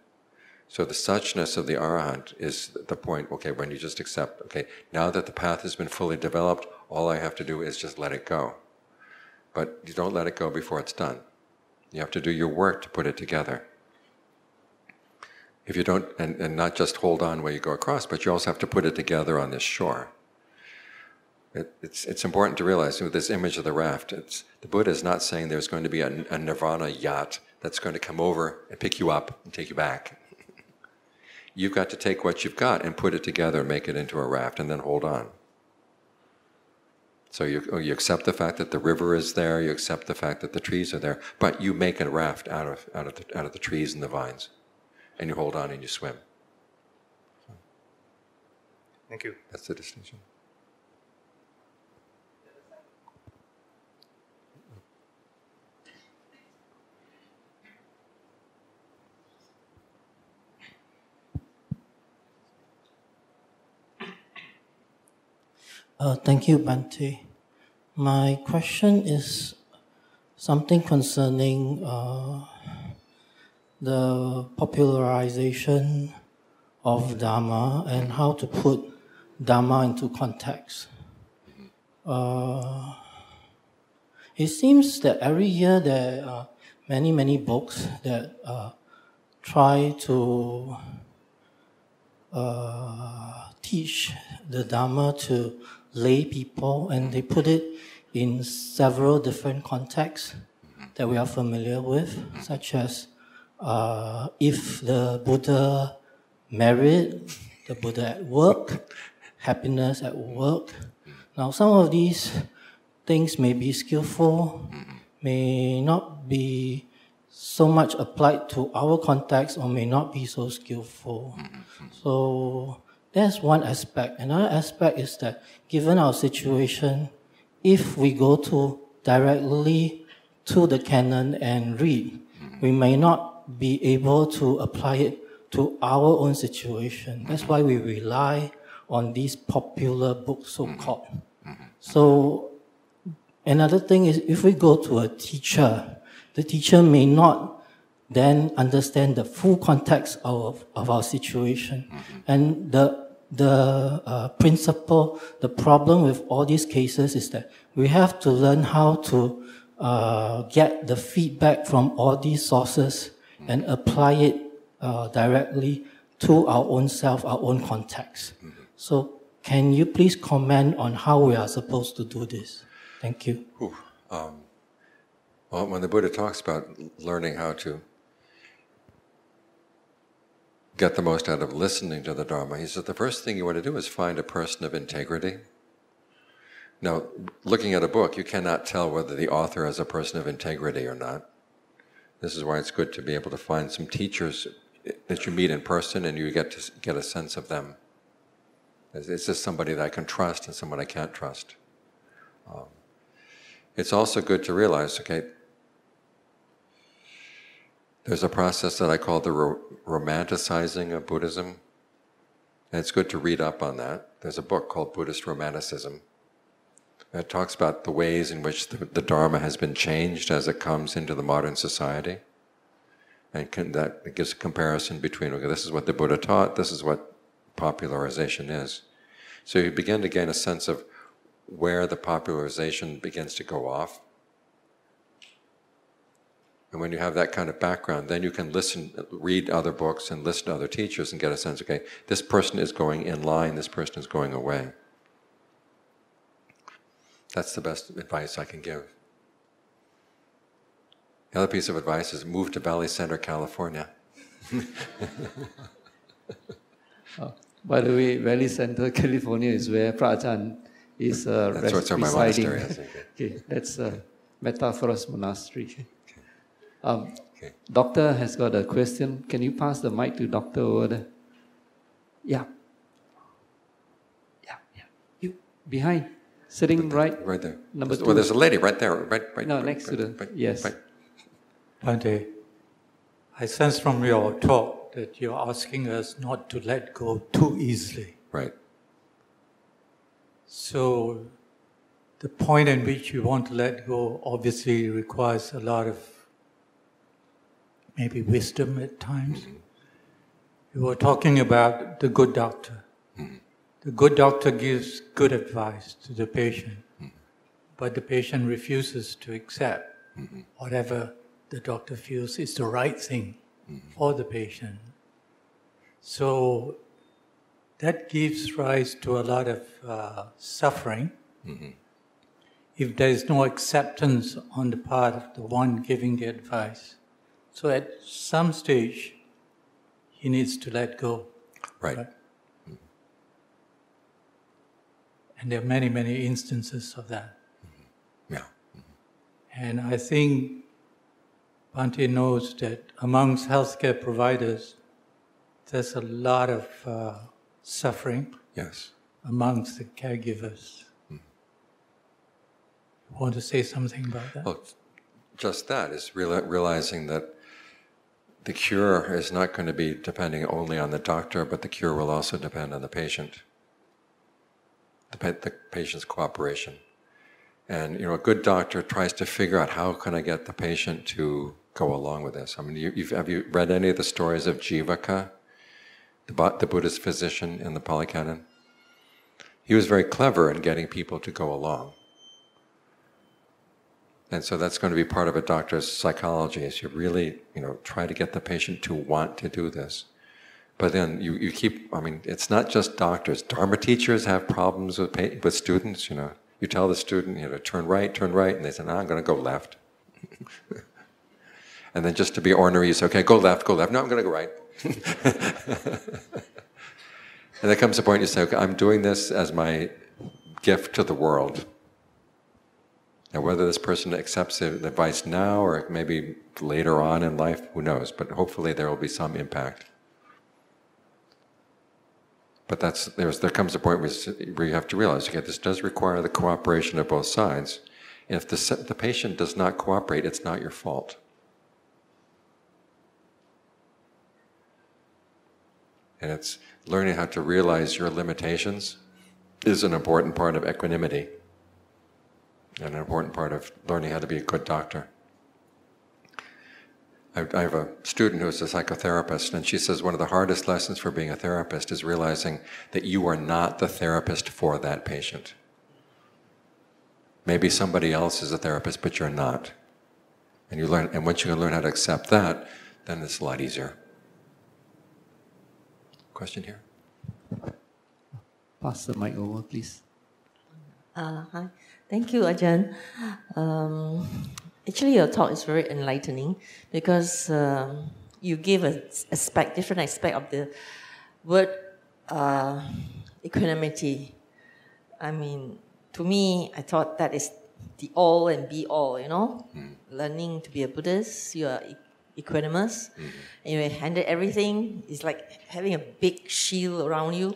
So the suchness of the Arahant is the point, okay, when you just accept, okay, now that the path has been fully developed, all I have to do is just let it go. But you don't let it go before it's done. You have to do your work to put it together. If you don't, and not just hold on while you go across, but you also have to put it together on this shore. It's important to realize with this image of the raft, the Buddha is not saying there's going to be a nirvana yacht that's going to come over and pick you up and take you back. You've got to take what you've got and put it together and make it into a raft and then hold on. So you accept the fact that the river is there, you accept the fact that the trees are there, but you make a raft out of the trees and the vines, and you hold on and you swim. Thank you. That's the distinction. Thank you, Bhante. My question is something concerning the popularization of Dharma and how to put Dharma into context. It seems that every year there are many books that try to teach the Dharma to lay people, and they put it in several different contexts that we are familiar with, such as if the Buddha married, the Buddha at work, happiness at work. Now, some of these things may be skillful, may not be so much applied to our context, or may not be so skillful. So that's one aspect. Another aspect is that given our situation, if we go directly to the canon and read, we may not be able to apply it to our own situation. That's why we rely on these popular books, so-called. So another thing is, if we go to a teacher, the teacher may not then understand the full context of our situation. And the principle, the problem with all these cases is that we have to learn how to get the feedback from all these sources and apply it directly to our own self, our own context. So can you please comment on how we are supposed to do this? Thank you. Well, when the Buddha talks about learning how to get the most out of listening to the Dharma, he said the first thing you want to do is find a person of integrity. Now, looking at a book, you cannot tell whether the author is a person of integrity or not. This is why it's good to be able to find some teachers that you meet in person and you get to get a sense of them. Is this somebody that I can trust and someone I can't trust? It's also good to realize, okay, there's a process that I call the romanticizing of Buddhism, and it's good to read up on that. There's a book called Buddhist Romanticism. It talks about the ways in which the Dharma has been changed as it comes into the modern society, and that gives a comparison between, okay, this is what the Buddha taught, this is what popularization is. So you begin to gain a sense of where the popularization begins to go off. And when you have that kind of background, then you can read other books and listen to other teachers and get a sense, okay, this person is going in line, this person is going away. That's the best advice I can give. The other piece of advice is move to Valley Center, California. By the way, Valley Center, California is where Prajahn is that's where my monastery is. Okay, that's Metaphorus Monastery. Doctor has got a question. Can you pass the mic to Doctor over there? Yeah. You, behind. Sitting right there. number two. Well, there's a lady right there, right. No, next to the yes. Right. Bhante, I sense from your talk that you're asking us not to let go too easily. Right. So the point in which you want to let go obviously requires a lot of maybe wisdom at times. You were talking about the good doctor. The good doctor gives good advice to the patient, but the patient refuses to accept whatever the doctor feels is the right thing for the patient. So that gives rise to a lot of suffering if there is no acceptance on the part of the one giving the advice. So at some stage, he needs to let go. Right. And there are many, many instances of that. Yeah. And I think Bhante knows that amongst healthcare providers, there's a lot of suffering Yes. amongst the caregivers. Want to say something about that? Well, just that is realizing that the cure is not going to be depending only on the doctor, but the cure will also depend on the patient, the patient's cooperation. And a good doctor tries to figure out how can I get the patient to go along with this. I mean, have you read any of the stories of Jivaka, the Buddhist physician in the Pali Canon? He was very clever in getting people to go along. And so that's going to be part of a doctor's psychology, is you really, try to get the patient to want to do this. But then you keep, it's not just doctors. Dharma teachers have problems with students, You tell the student, turn right, and they say, no, I'm going to go left. And then just to be ornery, you say, okay, go left. No, I'm going to go right. And there comes a point you say, okay, I'm doing this as my gift to the world. Now, whether this person accepts the advice now or maybe later on in life, who knows? But hopefully there will be some impact. But there comes a point where you have to realize, okay, this does require the cooperation of both sides. And if the patient does not cooperate, it's not your fault. And it's learning how to realize your limitations is an important part of equanimity. And an important part of learning how to be a good doctor. I have a student who's a psychotherapist, and she says one of the hardest lessons for being a therapist is realizing that you are not the therapist for that patient. Maybe somebody else is a therapist, but you're not. And once you can learn how to accept that, then it's a lot easier. Question here? Pass the mic over, please. Hi. Thank you, Ajahn. Actually, your talk is very enlightening because you give a different aspect of the word equanimity. To me, I thought that is the all and be all, Learning to be a Buddhist, you are equanimous, and you handle everything. It's like having a big shield around you,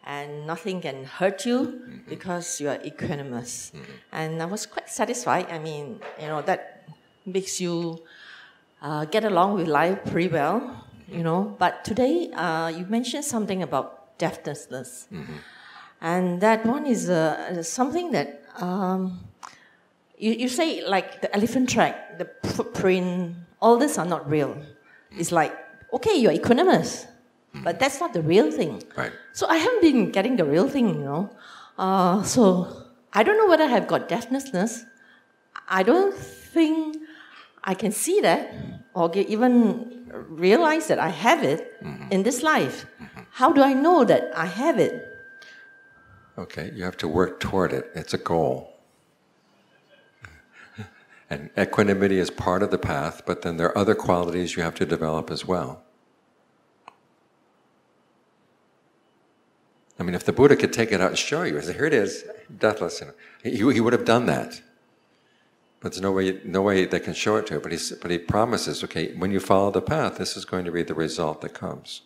and nothing can hurt you because you are equanimous. And I was quite satisfied. That makes you get along with life pretty well, But today, you mentioned something about deafness. And that one is something that you say, like the elephant track, the footprint, all this are not real. It's like, okay, you're equanimous, but that's not the real thing. Right. So I haven't been getting the real thing, So I don't know whether I have got deafness. I don't think I can see that or even realize that I have it in this life. How do I know that I have it? Okay, you have to work toward it. It's a goal. And equanimity is part of the path, but then there are other qualities you have to develop as well. If the Buddha could take it out and show you, say, here it is, deathless, he would have done that. But there's no way they can show it to you. But he promises, okay, when you follow the path, this is going to be the result that comes.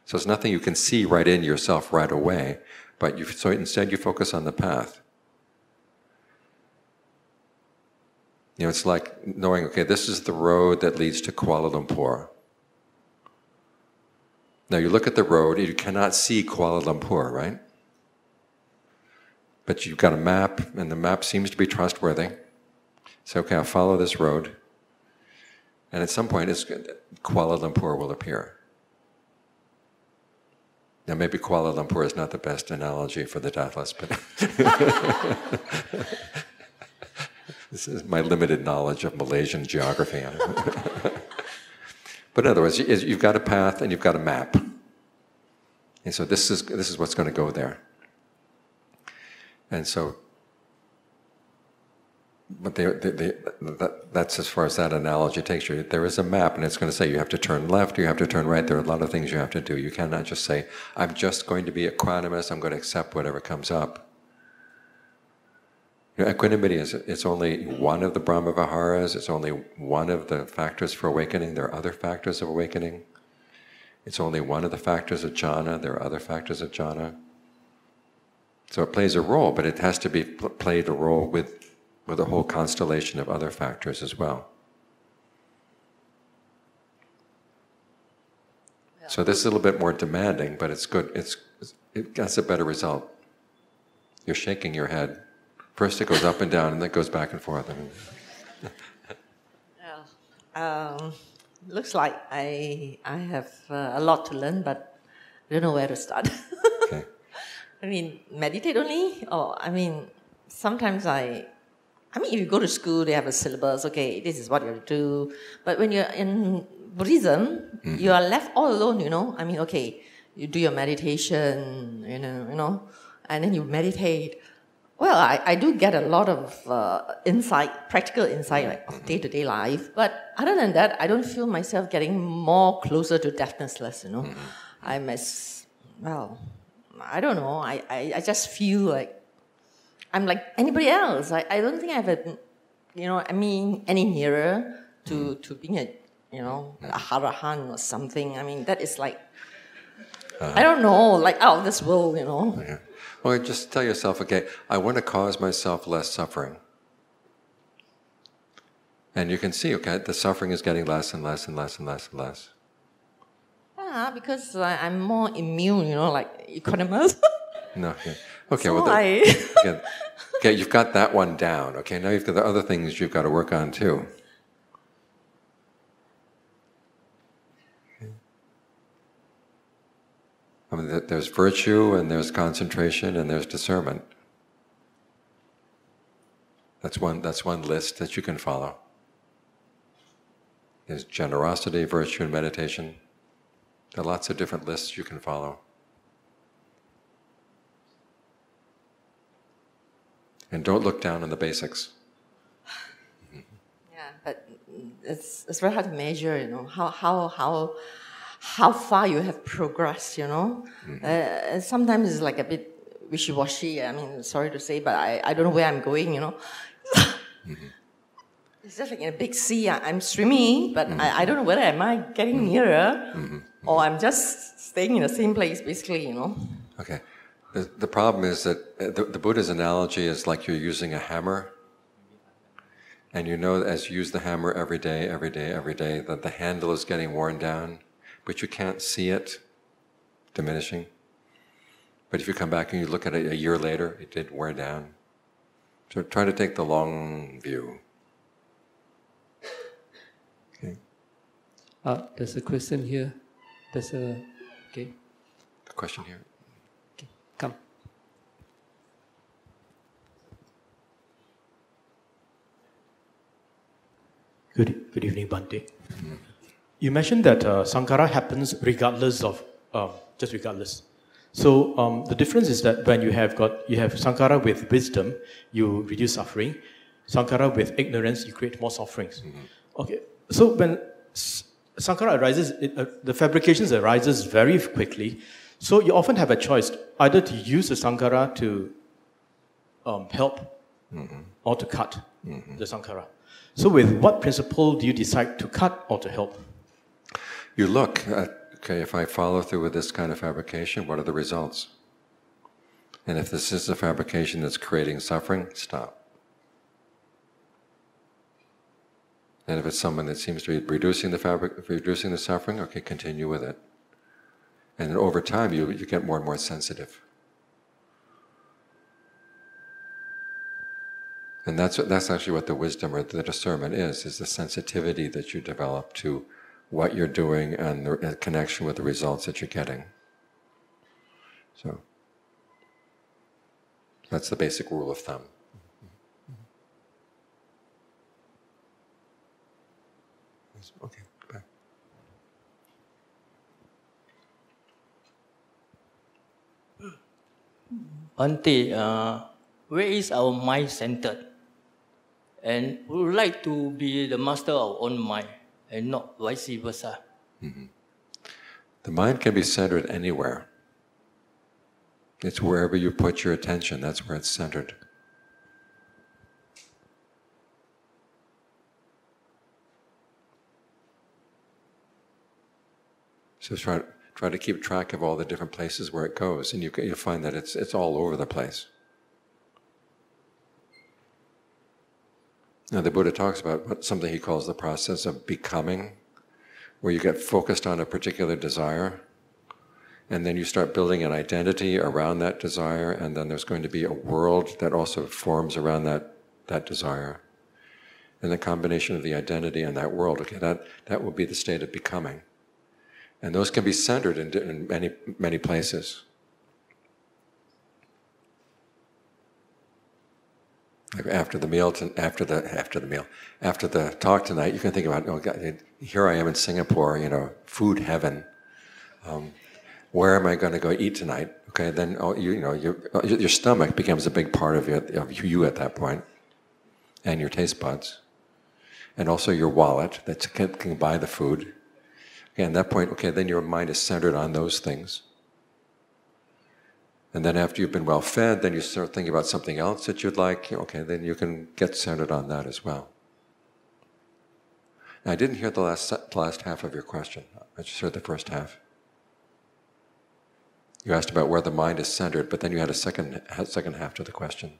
So it's nothing you can see right in yourself right away, But so instead you focus on the path. You know, it's like knowing, okay, this is the road that leads to Kuala Lumpur. Now you look at the road, you cannot see Kuala Lumpur, right? But you've got a map, and the map seems to be trustworthy. Say, okay, I'll follow this road. And at some point, Kuala Lumpur will appear. Now, maybe Kuala Lumpur is not the best analogy for the deathless, but this is my limited knowledge of Malaysian geography. But in other words, you've got a path and you've got a map. And so this is what's going to go there. And so, but that's as far as that analogy takes you. There is a map, and it's going to say you have to turn left, you have to turn right. There are a lot of things you have to do. You cannot just say, I'm just going to be equanimous, I'm going to accept whatever comes up. You know, equanimity it's only one of the Brahma Viharas, it's only one of the factors for awakening. There are other factors of awakening. It's only one of the factors of jhana, there are other factors of jhana. So it plays a role, but it has to be played a role with a whole constellation of other factors as well. Yeah. So this is a little bit more demanding, but it's good. It gets a better result. You're shaking your head. First it goes up and down, and then it goes back and forth. Looks like I have a lot to learn, but I don't know where to start. Okay. I mean, meditate only? Or, I mean, sometimes if you go to school, they have a syllabus, okay, this is what you have to do. But when you're in Buddhism, you are left all alone, you know. I mean, okay, you do your meditation, you know, and then you meditate. Well, I do get a lot of practical insight like, of day-to-day life. But other than that, I don't feel myself getting more closer to deathlessness, you know. I'm I don't know. I just feel like I'm like anybody else. I don't think I've any nearer to being a Arahant or something. I mean, that is like, I don't know, like out of this world, you know. Yeah. Well, just tell yourself, okay, I want to cause myself less suffering. And you can see, okay, the suffering is getting less and less and less and less and less. Yeah, because I'm more immune, you know, like equanimous. No, yeah. Okay, so well, okay, you've got that one down. Okay, now you've got the other things you've got to work on too. I mean, there's virtue, and there's concentration, and there's discernment. That's one list that you can follow. There's generosity, virtue, and meditation. There are lots of different lists you can follow. And don't look down on the basics. Yeah, but it's very hard to measure, you know, how far you have progressed, you know. Sometimes it's like a bit wishy-washy. I mean, sorry to say, but I don't know where I'm going, you know. It's just like in a big sea. I'm swimming, but I don't know whether am I getting nearer or I'm just staying in the same place, basically, you know. Okay. The problem is that the Buddha's analogy is like you're using a hammer. And you know, as you use the hammer every day, that the handle is getting worn down, but you can't see it diminishing. But if you come back and you look at it a year later, it did wear down. So try to take the long view. Okay. There's a question here. Okay. The question here. Okay, come. Good evening, Bhante. You mentioned that sankhara happens regardless of, just regardless. So the difference is that when you have sankhara with wisdom, you reduce suffering. Sankhara with ignorance, you create more sufferings. Okay, so when sankhara arises, the fabrications arises very quickly. So you often have a choice either to use the sankhara to help or to cut the sankhara. So with what principle do you decide to cut or to help? You look at, okay, if I follow through with this kind of fabrication, what are the results? And if this is a fabrication that's creating suffering, stop. And if it's someone that seems to be reducing the suffering, okay, continue with it. And then over time, you get more and more sensitive. And that's actually what the wisdom or the discernment is the sensitivity that you develop to what you're doing and the connection with the results that you're getting. So that's the basic rule of thumb. Okay, goodbye. Bhante, where is our mind centered? And we would like to be the master of our own mind and not vice versa. Mm-hmm. The mind can be centered anywhere. It's wherever you put your attention, that's where it's centered. So try to keep track of all the different places where it goes, and you'll find that it's all over the place. Now the Buddha talks about something he calls the process of becoming, where you get focused on a particular desire, and then you start building an identity around that desire, and then there's going to be a world that also forms around that desire. And the combination of the identity and that world, okay, that will be the state of becoming. And those can be centered in many, many places. Like after the talk tonight, you can think about, oh God, here I am in Singapore, food heaven. Where am I going to go eat tonight? Okay, then your stomach becomes a big part of you at that point, and your taste buds, and also your wallet that can buy the food. Okay, at that point, okay, then your mind is centered on those things. And then after you've been well fed, then you start thinking about something else that you'd like. Okay, then you can get centered on that as well. Now, I didn't hear the last half of your question. I just heard the first half. You asked about where the mind is centered, but then you had a second half to the question.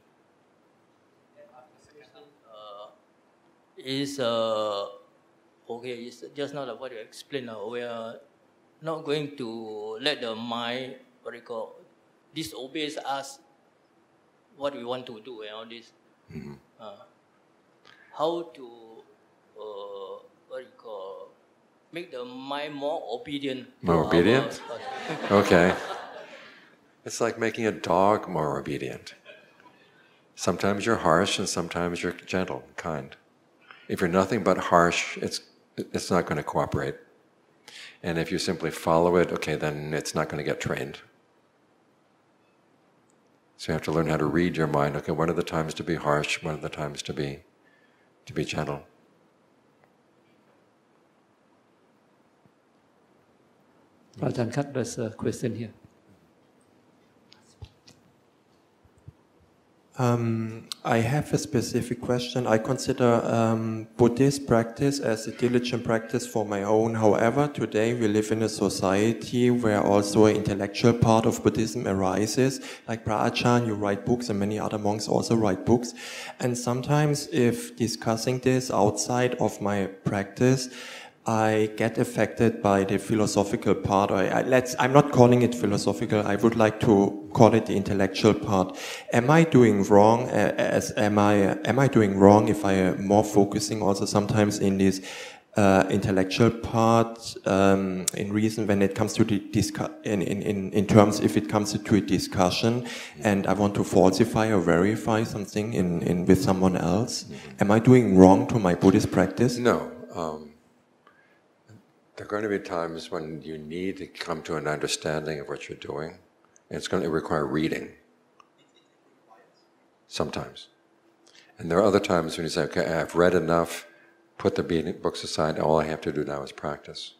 Okay, it's just not what you explained. We are not going to let the mind, disobeys us what we want to do and all this. Mm-hmm. How to, make the mind more obedient. More obedient? Okay. It's like making a dog more obedient. Sometimes you're harsh and sometimes you're gentle, kind. If you're nothing but harsh, it's not going to cooperate. And if you simply follow it, okay, then it's not going to get trained. So you have to learn how to read your mind. Okay, what are the times to be harsh? What are the times to be gentle? Rajan Khat, there's a question here. I have a specific question. I consider Buddhist practice as a diligent practice for my own. However, today we live in a society where also an intellectual part of Buddhism arises. Like Prajahn, you write books, and many other monks also write books. And sometimes if discussing this outside of my practice, I get affected by the philosophical part. I'm not calling it philosophical. I would like to call it the intellectual part. Am I doing wrong? Am I doing wrong if I am more focusing also sometimes in this intellectual part in reason when it comes to the in terms if it comes to a discussion and I want to falsify or verify something with someone else? Am I doing wrong to my Buddhist practice? No. There are going to be times when you need to come to an understanding of what you're doing. And it's going to require reading. Sometimes. And there are other times when you say, okay, I've read enough, put the books aside, all I have to do now is practice.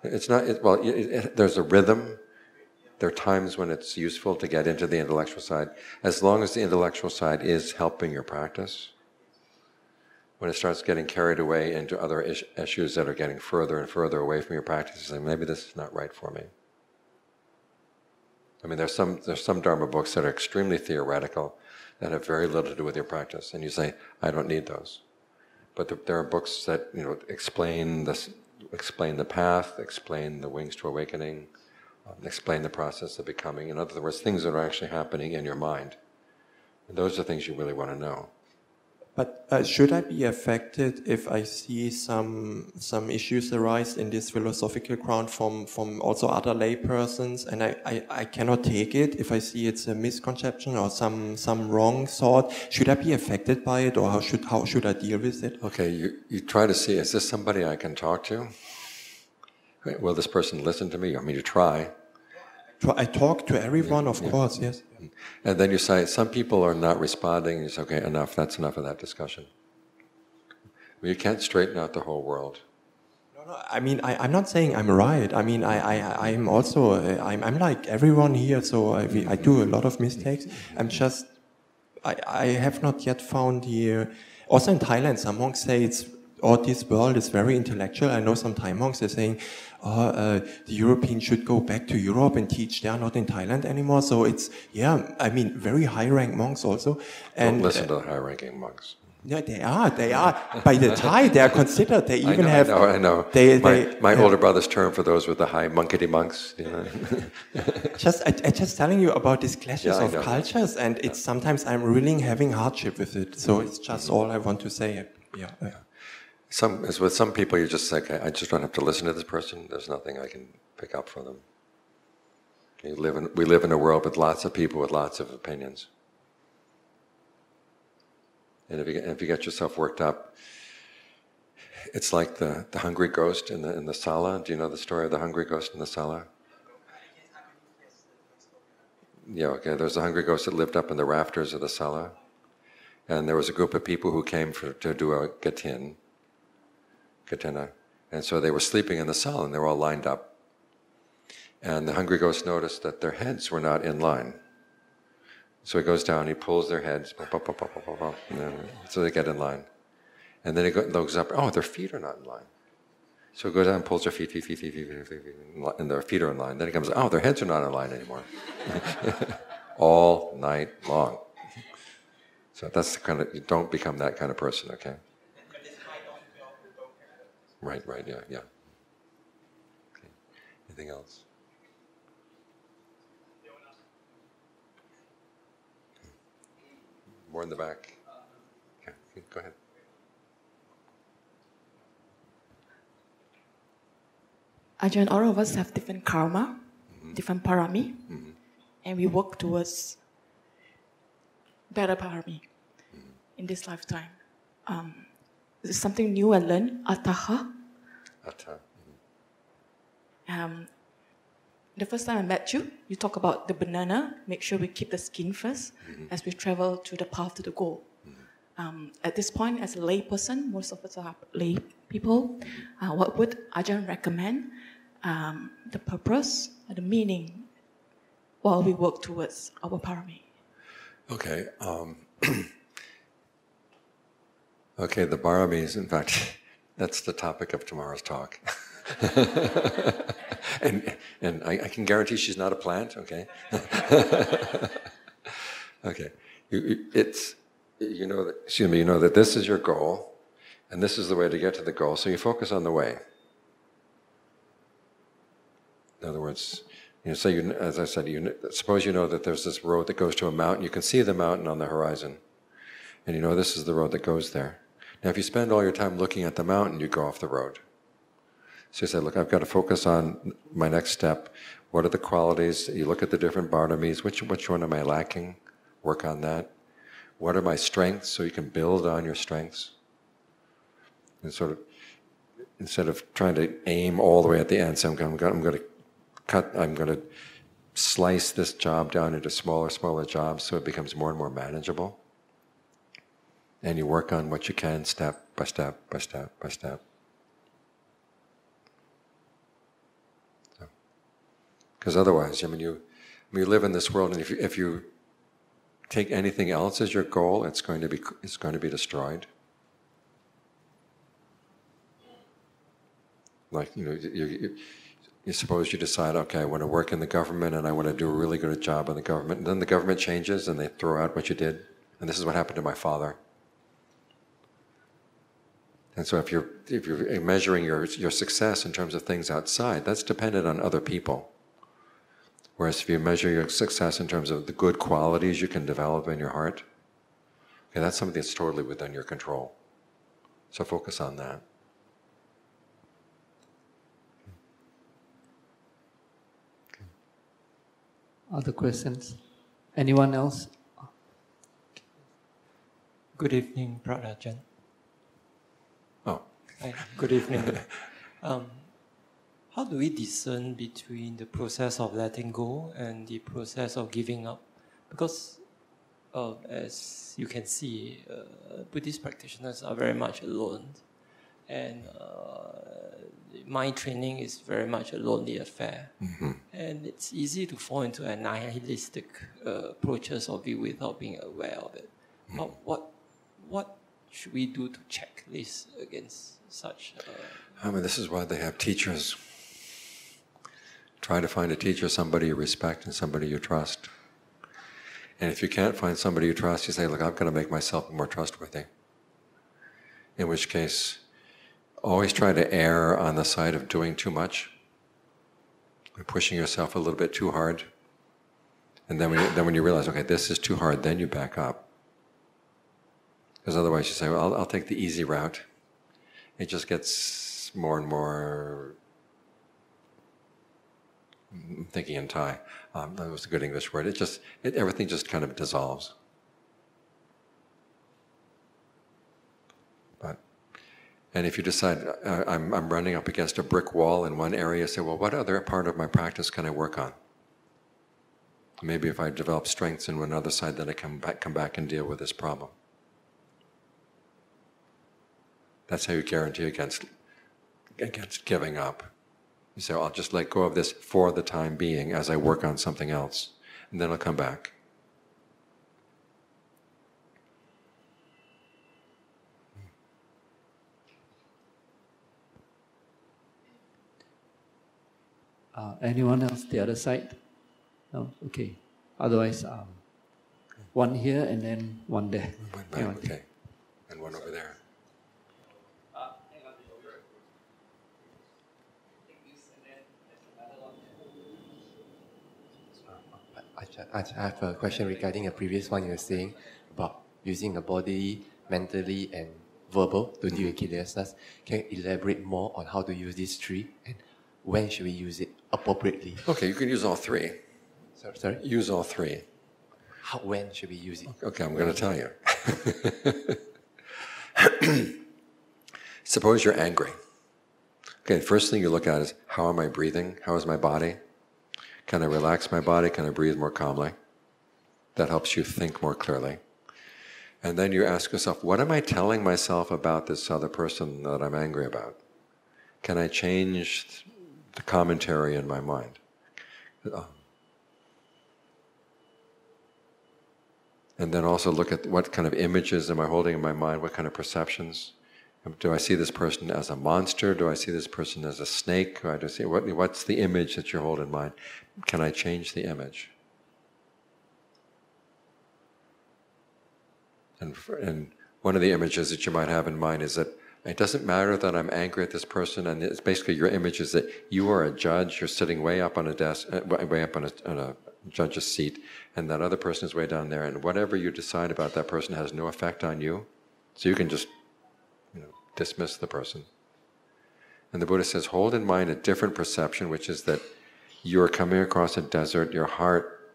It's not, there's a rhythm. There are times when it's useful to get into the intellectual side. As long as the intellectual side is helping your practice, when it starts getting carried away into other issues that are getting further and further away from your practice, you say, maybe this is not right for me. I mean, there's some Dharma books that are extremely theoretical, that have very little to do with your practice, and you say, I don't need those. But there are books that explain the path, explain the wings to awakening, explain the process of becoming. In other words, things that are actually happening in your mind. And those are things you really want to know. But should I be affected if I see some issues arise in this philosophical ground from also other lay persons, and I cannot take it if I see it's a misconception or some wrong thought? Should I be affected by it, or how should I deal with it? Okay, you try to see, is this somebody I can talk to? Will this person listen to me? I mean, you try. I talk to everyone, of course, yes. And then you say, some people are not responding. You say, okay, enough, that's enough of that discussion. You can't straighten out the whole world. No, I mean, I'm not saying I'm right. I mean, I'm also, I'm like everyone here, so I do a lot of mistakes. I'm just, I have not yet found the, also in Thailand, some monks say this world is very intellectual. I know some Thai monks are saying, the Europeans should go back to Europe and teach. They are not in Thailand anymore. So it's, I mean, very high-ranked monks also. And don't listen to the high-ranking monks. No, they are. By the Thai, they are considered. They even have. I know. My older brother's term for those with the high monkey monks. Just telling you about these clashes of cultures, and it's sometimes I'm really having hardship with it. So it's just all I want to say. With some people, you just say, okay, I just don't have to listen to this person. There's nothing I can pick up for them. We live in a world with lots of people with lots of opinions. And if you get yourself worked up, it's like the hungry ghost in the sala. Do you know the story of the hungry ghost in the sala? Yeah, okay. There's a hungry ghost that lived up in the rafters of the sala. And there was a group of people who came to do a katina. And so they were sleeping in the sala and they were all lined up. And the hungry ghost noticed that their heads were not in line. So he goes down, he pulls their heads, so they get in line. And then he looks up, oh, their feet are not in line. So he goes down and pulls their feet, and their feet are in line. Then he comes, oh, their heads are not in line anymore. All night long. So that's the kind of, you don't become that kind of person, okay? Right, yeah. Okay. Anything else? More in the back. Okay, go ahead. Ajahn, all of us have different karma, different parami, and we work towards better parami in this lifetime. This is something new I learned, Attaha. The first time I met you, you talk about the banana, make sure we keep the skin first as we travel to the path to the goal. At this point, as a lay person, most of us are lay people, what would Ajahn recommend the purpose or the meaning while we work towards our parami? Okay. Okay, the paramis, in fact, that's the topic of tomorrow's talk. and I can guarantee she's not a plant, okay? Okay. You know that this is your goal, and this is the way to get to the goal, so you focus on the way. In other words, as I said, suppose you know that there's this road that goes to a mountain, you can see the mountain on the horizon, and you know this is the road that goes there. Now, if you spend all your time looking at the mountain, you go off the road. So you say, look, I've got to focus on my next step. What are the qualities? You look at the different bardamis. Which one am I lacking? Work on that. What are my strengths? So you can build on your strengths. And sort of, instead of trying to aim all the way at the end, so I'm going to slice this job down into smaller jobs so it becomes more and more manageable. And you work on what you can, step by step by step by step. Because otherwise, you live in this world, and if you take anything else as your goal, it's going to be destroyed. Like You suppose you decide, okay, I want to work in the government and I want to do a really good job in the government, and then the government changes and they throw out what you did. And this is what happened to my father. And so if you're measuring your success in terms of things outside, that's dependent on other people. Whereas if you measure your success in terms of the good qualities you can develop in your heart, okay, that's something that's totally within your control. So focus on that. Other questions? Anyone else? Good evening, Pradajan. Oh. Hi, good evening. How do we discern between the process of letting go and the process of giving up? Because as you can see, Buddhist practitioners are very much alone. And mind training is very much a lonely affair. Mm-hmm. And it's easy to fall into a nihilistic approaches of it without being aware of it. Mm-hmm. What should we do to check this against such? I mean, this is why they have teachers. Try to find a teacher, somebody you respect and somebody you trust. And if you can't find somebody you trust, you say, look, I've got to make myself more trustworthy. In which case, always try to err on the side of doing too much, pushing yourself a little bit too hard. And then when you realize, okay, this is too hard, then you back up. Because otherwise you say, well, I'll take the easy route. It just gets more and more, I'm thinking in Thai, that was a good English word, everything just kind of dissolves. And if you decide, I'm running up against a brick wall in one area, say, well, what other part of my practice can I work on? Maybe if I develop strengths in one other side, then I come back and deal with this problem. That's how you guarantee against giving up. You say, well, I'll just let go of this for the time being as I work on something else, and then I'll come back. Anyone else? The other side? No? Okay. Otherwise, one here and then one there. One back, okay. And one over there. I have a question regarding a previous one you were saying about using the body, mentally, and verbal to deal with kilesas. Can you elaborate more on how to use these three and when should we use it appropriately? Okay, you can use all three. Sorry? Use all three. When should we use it? Okay, I'm going to tell you. Suppose you're angry. Okay, first thing you look at is, how am I breathing? How is my body? Can I relax my body? Can I breathe more calmly? That helps you think more clearly. And then you ask yourself, what am I telling myself about this other person that I'm angry about? Can I change the commentary in my mind? And then also look at what kind of images am I holding in my mind, what kind of perceptions. Do I see this person as a monster? Do I see this person as a snake? What's the image that you hold in mind? Can I change the image? And one of the images that you might have in mind is that it doesn't matter that I'm angry at this person, and it's basically your image is that you are a judge, you're sitting way up on a desk, way up on a judge's seat, and that other person is way down there, and whatever you decide about that person has no effect on you, so you can just dismiss the person. And the Buddha says, hold in mind a different perception, which is that you're coming across a desert, your heart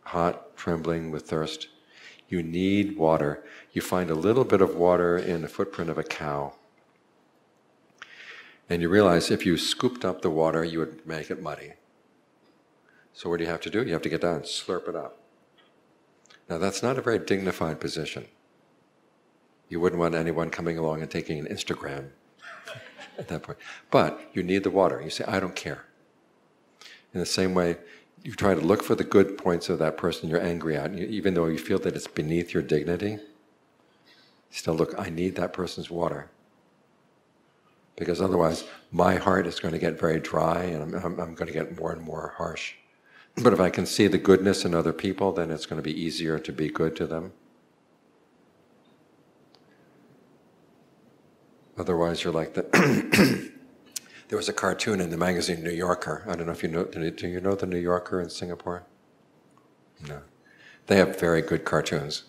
hot, trembling with thirst. You need water. You find a little bit of water in the footprint of a cow. And you realize if you scooped up the water, you would make it muddy. So what do you have to do? You have to get down and slurp it up. Now that's not a very dignified position. You wouldn't want anyone coming along and taking an Instagram at that point. But you need the water. You say, I don't care. In the same way, you try to look for the good points of that person you're angry at, even though you feel that it's beneath your dignity. Still look, I need that person's water. because otherwise my heart is going to get very dry and I'm going to get more and more harsh. But if I can see the goodness in other people, then it's going to be easier to be good to them. Otherwise, you're like the... There was a cartoon in the magazine New Yorker. I don't know if you know... Do you know the New Yorker in Singapore? No. They have very good cartoons.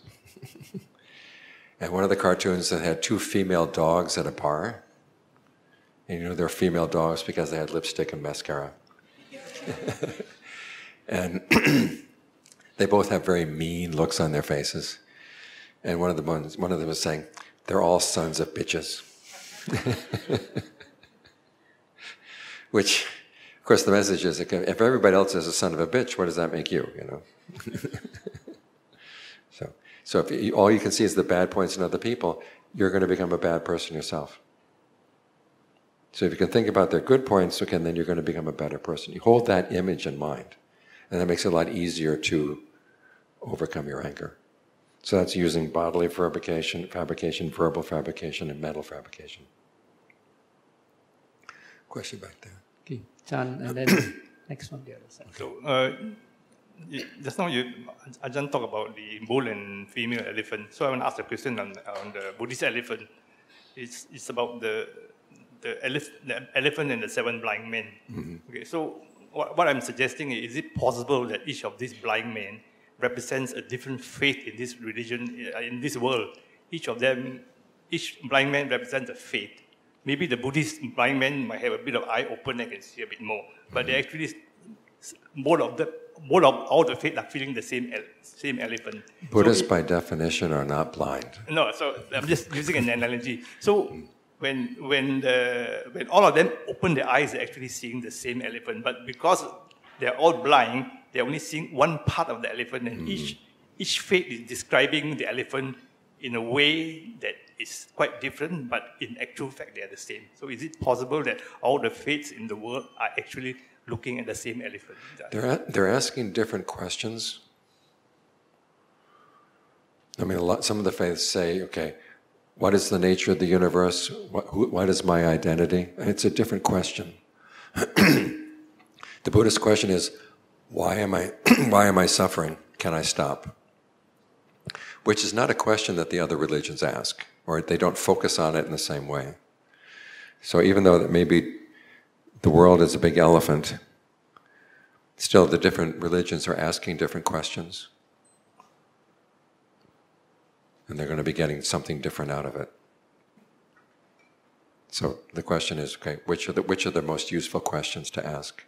And one of the cartoons that had two female dogs at a bar. And you know they're female dogs because they had lipstick and mascara. And they both have very mean looks on their faces. And one of them was saying, "They're all sons of bitches." Which, of course, the message is, if everybody else is a son of a bitch, what does that make you? You know. So if all you can see is the bad points in other people, you're going to become a bad person yourself. So if you can think about their good points, okay, then you're going to become a better person. You hold that image in mind, and that makes it a lot easier to overcome your anger. So that's using bodily fabrication, verbal fabrication, and mental fabrication. Question back there. Okay, Chan, and then next one, the other side. So, just now Ajahn talked about the bull and female elephant. So I want to ask a question on the Buddhist elephant. It's about the elephant and the 7 blind men. Mm-hmm. Okay, so what I'm suggesting is it possible that each of these blind men represents a different faith in this religion, in this world? Each blind man represents a faith. Maybe the Buddhist blind man might have a bit of eye open and can see a bit more, but they actually, all the faith are feeling the same elephant. Buddhists, by definition, are not blind. No, so I'm just using an analogy. So when all of them open their eyes, they're actually seeing the same elephant. But because they're all blind, they're only seeing one part of the elephant, and each faith is describing the elephant in a way that is quite different, but in actual fact they are the same. So is it possible that all the faiths in the world are actually looking at the same elephant? They're asking different questions. I mean, some of the faiths say, okay, what is the nature of the universe? What is my identity? And it's a different question. The Buddhist question is, why am I suffering? Can I stop? Which is not a question that the other religions ask, or they don't focus on it in the same way. So even though that maybe the world is a big elephant, still the different religions are asking different questions. And they're going to be getting something different out of it. So the question is, okay, which are the most useful questions to ask?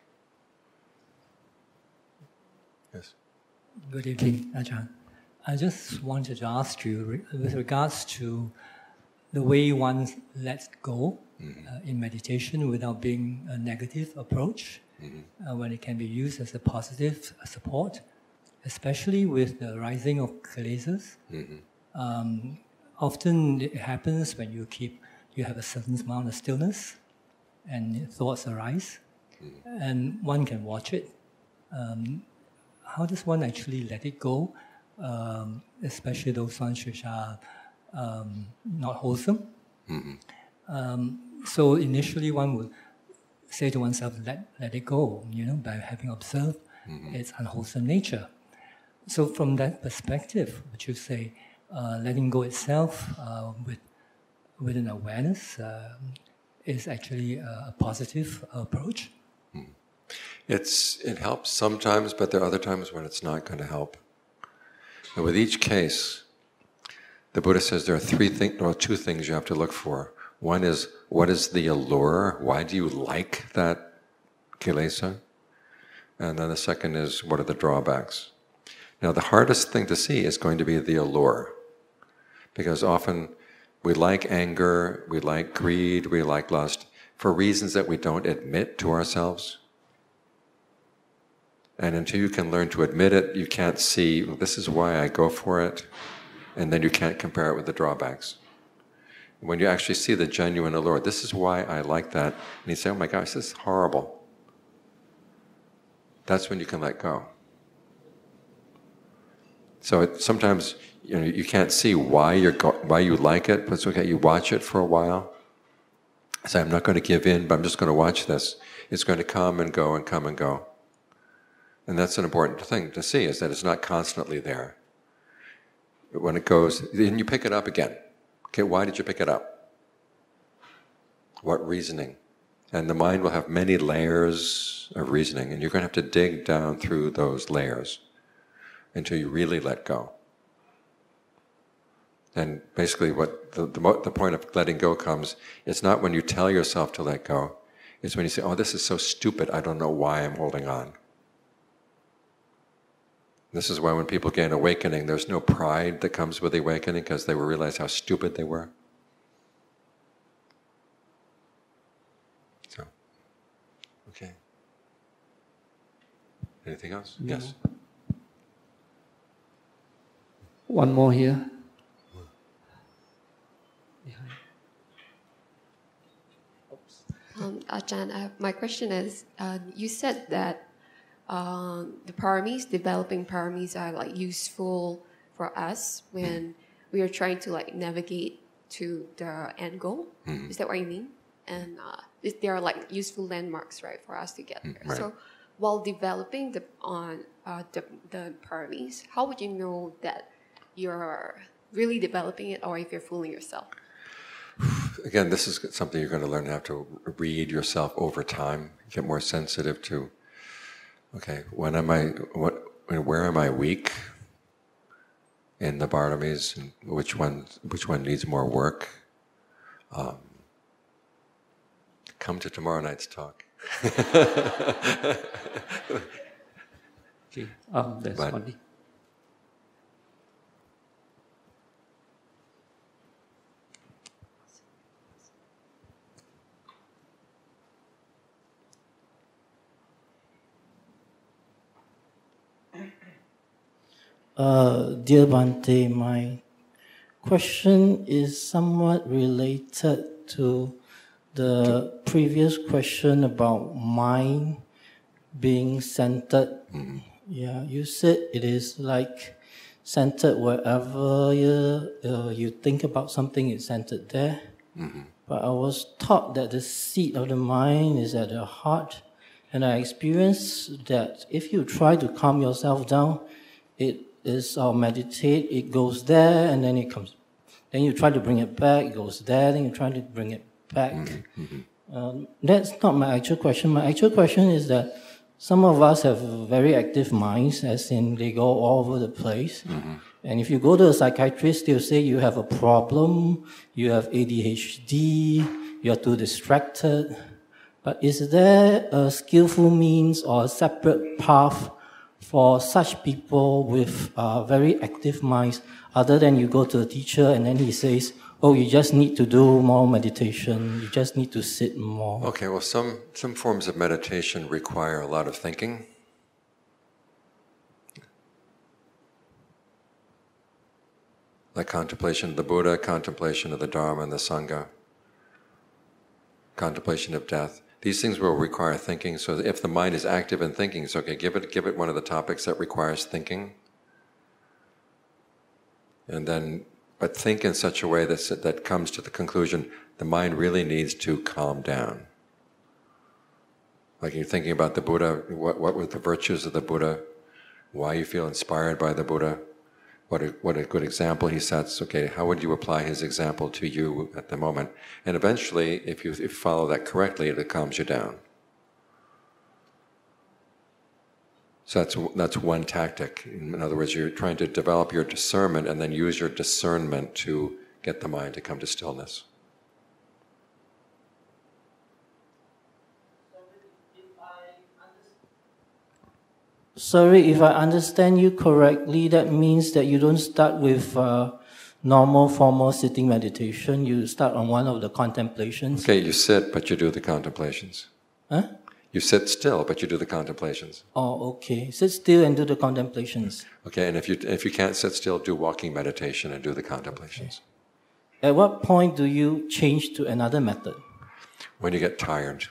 Yes. Good evening, Ajahn. I just wanted to ask you, with regards to the way one lets go in meditation without being a negative approach, when it can be used as a positive support, especially with the rising of kilesas. Often it happens when you have a certain amount of stillness and thoughts arise, and one can watch it. How does one actually let it go? Especially those ones which are not wholesome. So initially one would say to oneself, let it go, by having observed its unwholesome nature. So from that perspective, would you say letting go itself with an awareness is actually a positive approach? It helps sometimes, but there are other times when it's not going to help. And with each case, the Buddha says there are two things you have to look for. One is, what is the allure? Why do you like that kilesa? And then the second is, what are the drawbacks? Now, the hardest thing to see is going to be the allure. Because often we like anger, we like greed, we like lust, for reasons that we don't admit to ourselves. And until you can learn to admit it, you can't see, well, this is why I go for it, and then you can't compare it with the drawbacks. When you actually see the genuine allure, this is why I like that, and you say, oh my gosh, this is horrible. That's when you can let go. So sometimes you can't see why you like it, but it's okay, you watch it for a while, Say, I'm not going to give in, but I'm just going to watch this. It's going to come and go and come and go. And that's an important thing to see, is that it's not constantly there. But when it goes, then you pick it up again. Okay, why did you pick it up? What reasoning? And the mind will have many layers of reasoning, and you're going to have to dig down through those layers until you really let go. And basically what the point of letting go comes, it's not when you tell yourself to let go, it's when you say, oh, this is so stupid, I don't know why I'm holding on. This is why when people gain awakening, there's no pride that comes with the awakening, because they will realize how stupid they were. So, okay. Anything else? No. Yes. One more here. Ajahn, my question is, you said that the paramis, developing paramis, are like useful for us when we are trying to like navigate to the end goal. Is that what you mean? And they are like useful landmarks, right, for us to get there. Right. So while developing the paramis, how would you know that you're really developing it, or if you're fooling yourself? Again, this is something you're going to learn to have to read yourself over time, get more sensitive to, okay, where am I weak in the paramis, and which one needs more work? Come to tomorrow night's talk. Okay, that's only. Dear Bhante, my question is somewhat related to the previous question about mind being centered. Yeah, you said it is like centered wherever you think about something, it's centered there. But I was taught that the seat of the mind is at the heart, and I experienced that if you try to calm yourself down, it is or meditate, it goes there and then it comes. Then you try to bring it back, it goes there, then you try to bring it back. That's not my actual question. My actual question is that some of us have very active minds, as in they go all over the place. And if you go to a psychiatrist, they'll say you have a problem, you have ADHD, you're too distracted. But is there a skillful means or a separate path for such people with very active minds, other than you go to a teacher and then he says, oh, you just need to do more meditation, you just need to sit more? Okay, well, some forms of meditation require a lot of thinking. Like contemplation of the Buddha, contemplation of the Dharma and the Sangha, contemplation of death. These things will require thinking, so if the mind is active and thinking, it's okay, give it one of the topics that requires thinking. And then, but think in such a way that comes to the conclusion, the mind really needs to calm down. Like you're thinking about the Buddha, what were the virtues of the Buddha, why you feel inspired by the Buddha, what a good example he sets. Okay, how would you apply his example to you at the moment? And eventually, if you follow that correctly, it calms you down. So that's one tactic. In other words, you're trying to develop your discernment and then use your discernment to get the mind to come to stillness. Sorry, if I understand you correctly, that means that you don't start with normal, formal sitting meditation. You start on one of the contemplations. Okay, you sit, but you do the contemplations. Huh? You sit still, but you do the contemplations. Oh, okay. Sit still and do the contemplations. Okay, and if you can't sit still, do walking meditation and do the contemplations. Okay. At what point do you change to another method? When you get tired.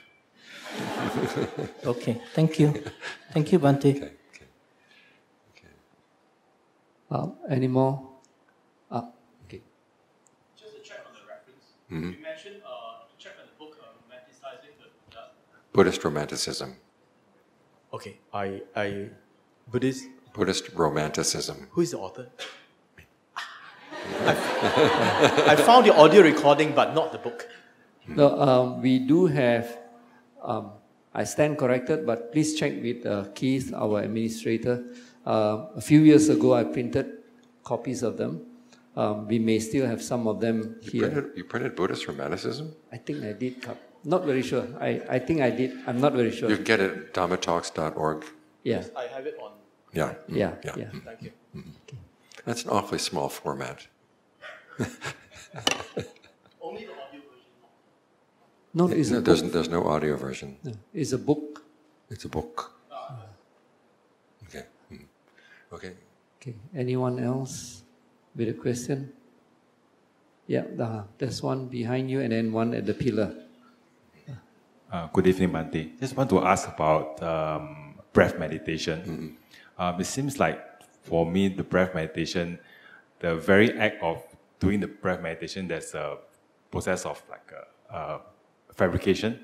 Okay, thank you. Thank you, Bhante. Okay. Any more? Okay. Just to check on the reference, Mm-hmm. you mentioned to check on the book Buddhist romanticism. Okay, Buddhist romanticism. Who is the author? I found the audio recording, but not the book. No, we do have, I stand corrected, but please check with Keith, our administrator. A few years ago, I printed copies of them. We may still have some of them here. You printed Buddhist romanticism? I think I did. Not very sure. I think I did. I'm not very sure. You can get it at dhammatalks.org. Yeah. I have it on. Yeah. Yeah. Thank you. Okay. That's an awfully small format. Only the audio version. No, it's a book. There's no audio version. No, it's a book. It's a book. Okay. Okay. Okay. Anyone else with a question? Yeah, there's one behind you and then one at the pillar. Good evening, Bhante. Just want to ask about breath meditation. It seems like for me, the breath meditation, the very act of doing the breath meditation, there's a process of like fabrication.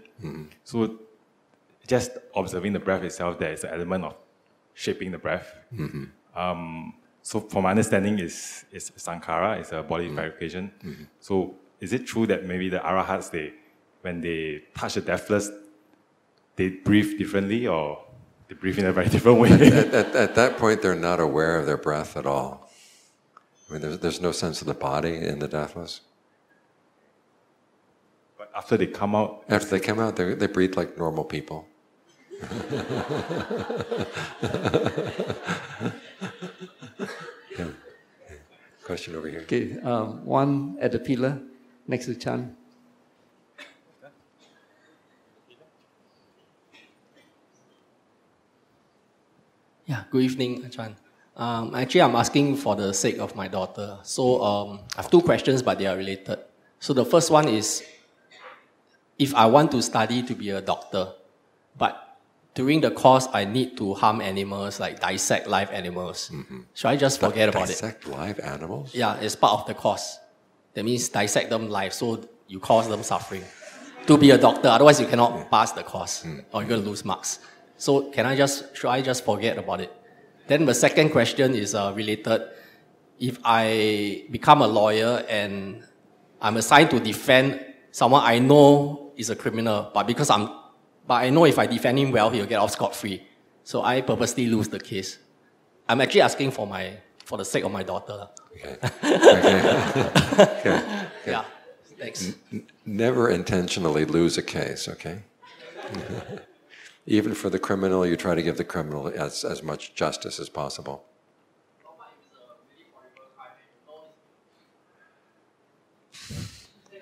So just observing the breath itself, there is an element of shaping the breath. So from my understanding, is sankhara, is a body fabrication. So is it true that maybe the arahats, when they touch the deathless, they breathe differently, or they breathe in a very different way? At that point, they're not aware of their breath at all. I mean, there's no sense of the body in the deathless. But after they come out? After they come out, they breathe like normal people. Yeah. Question over here. Okay, one at the pillar next to Chan. Yeah, good evening, Ajahn. Actually, I'm asking for the sake of my daughter. So I have two questions, but they are related. So the first one is, if I want to study to be a doctor, but during the course I need to harm animals, like dissect live animals, should I just forget about it? Dissect live animals? Yeah, it's part of the course. That means dissect them live, so you cause them suffering. To be a doctor, otherwise you cannot pass the course, or you're going to lose marks. So should I just forget about it? Then the second question is related. If I become a lawyer and I'm assigned to defend someone I know is a criminal, but I know if I defend him well, he'll get off scot-free. So I purposely lose the case. I'm actually asking for the sake of my daughter. Okay. Okay. Yeah. Thanks. Never intentionally lose a case, okay? Even for the criminal, you try to give the criminal as much justice as possible.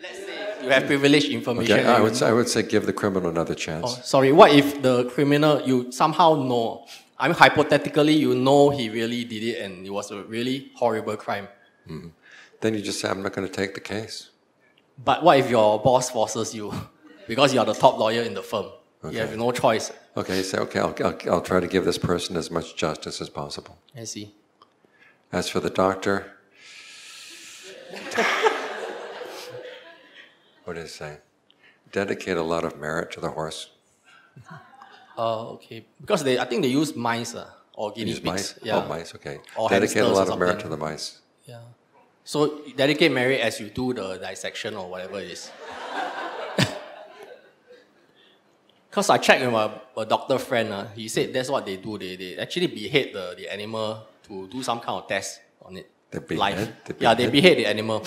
Let's say you have privileged information. Okay, I would say give the criminal another chance. Oh, sorry, what if the criminal, you somehow know, I mean hypothetically you know he really did it and it was a really horrible crime. Then you just say, I'm not going to take the case. But what if your boss forces you because you are the top lawyer in the firm? Okay. You have no choice. Okay, you say, okay, I'll try to give this person as much justice as possible. I see. As for the doctor, what did it say? Dedicate a lot of merit to the horse. Okay. Because I think they use mice or guinea pigs. Mice? Yeah. Oh, mice, okay. Or dedicate a lot of merit something. to the mice. Yeah. So dedicate merit as you do the dissection or whatever it is. Because I checked with a doctor friend, he said that's what they do. They actually behead the animal to do some kind of test on it. They behead the animal.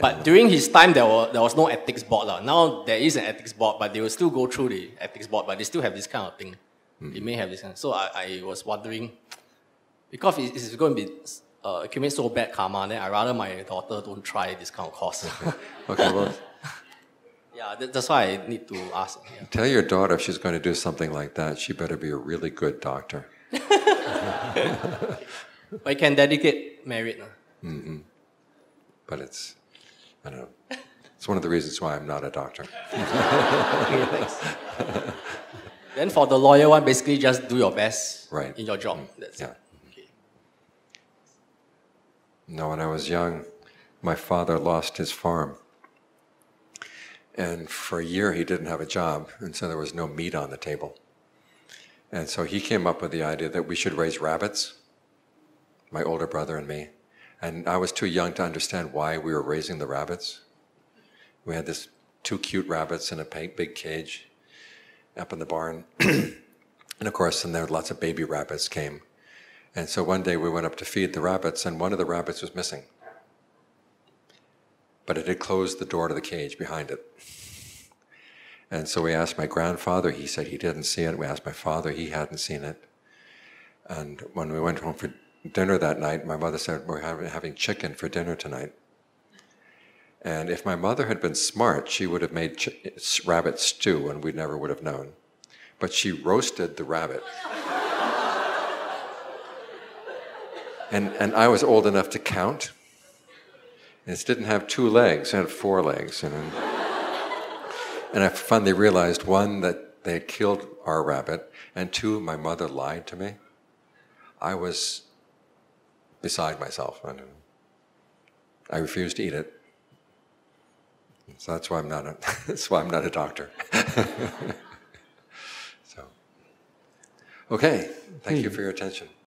But during his time, there was no ethics board. Now there is an ethics board, but they will still go through the ethics board, but they still have this kind of thing. They may have this kind. So I was wondering, because it's going to be accumulate so bad karma, then I'd rather my daughter don't try this kind of course. Okay, well... Yeah, that's why I need to ask. Yeah. Tell your daughter if she's going to do something like that, she better be a really good doctor. But you can dedicate merit. But it's, I don't know, it's one of the reasons why I'm not a doctor. Okay, thanks. Then for the lawyer one, basically just do your best in your job. That's it. Okay. No, when I was young, my father lost his farm. And for a year, he didn't have a job, and so there was no meat on the table. And so he came up with the idea that we should raise rabbits, my older brother and me. And I was too young to understand why we were raising the rabbits. We had this 2 cute rabbits in a big cage up in the barn. And of course, then there were lots of baby rabbits came. And so one day we went up to feed the rabbits, and one of the rabbits was missing. But it had closed the door to the cage behind it. And so we asked my grandfather, he said he didn't see it. We asked my father, he hadn't seen it. And when we went home for dinner that night, my mother said, we're having chicken for dinner tonight. And if my mother had been smart, she would have made rabbit stew, and we never would have known. But she roasted the rabbit. And I was old enough to count. And it didn't have 2 legs, it had 4 legs. And I finally realized, 1, that they had killed our rabbit, and 2, my mother lied to me. I was beside myself. I refused to eat it. So that's why I'm not a doctor. So, okay, thank you for your attention.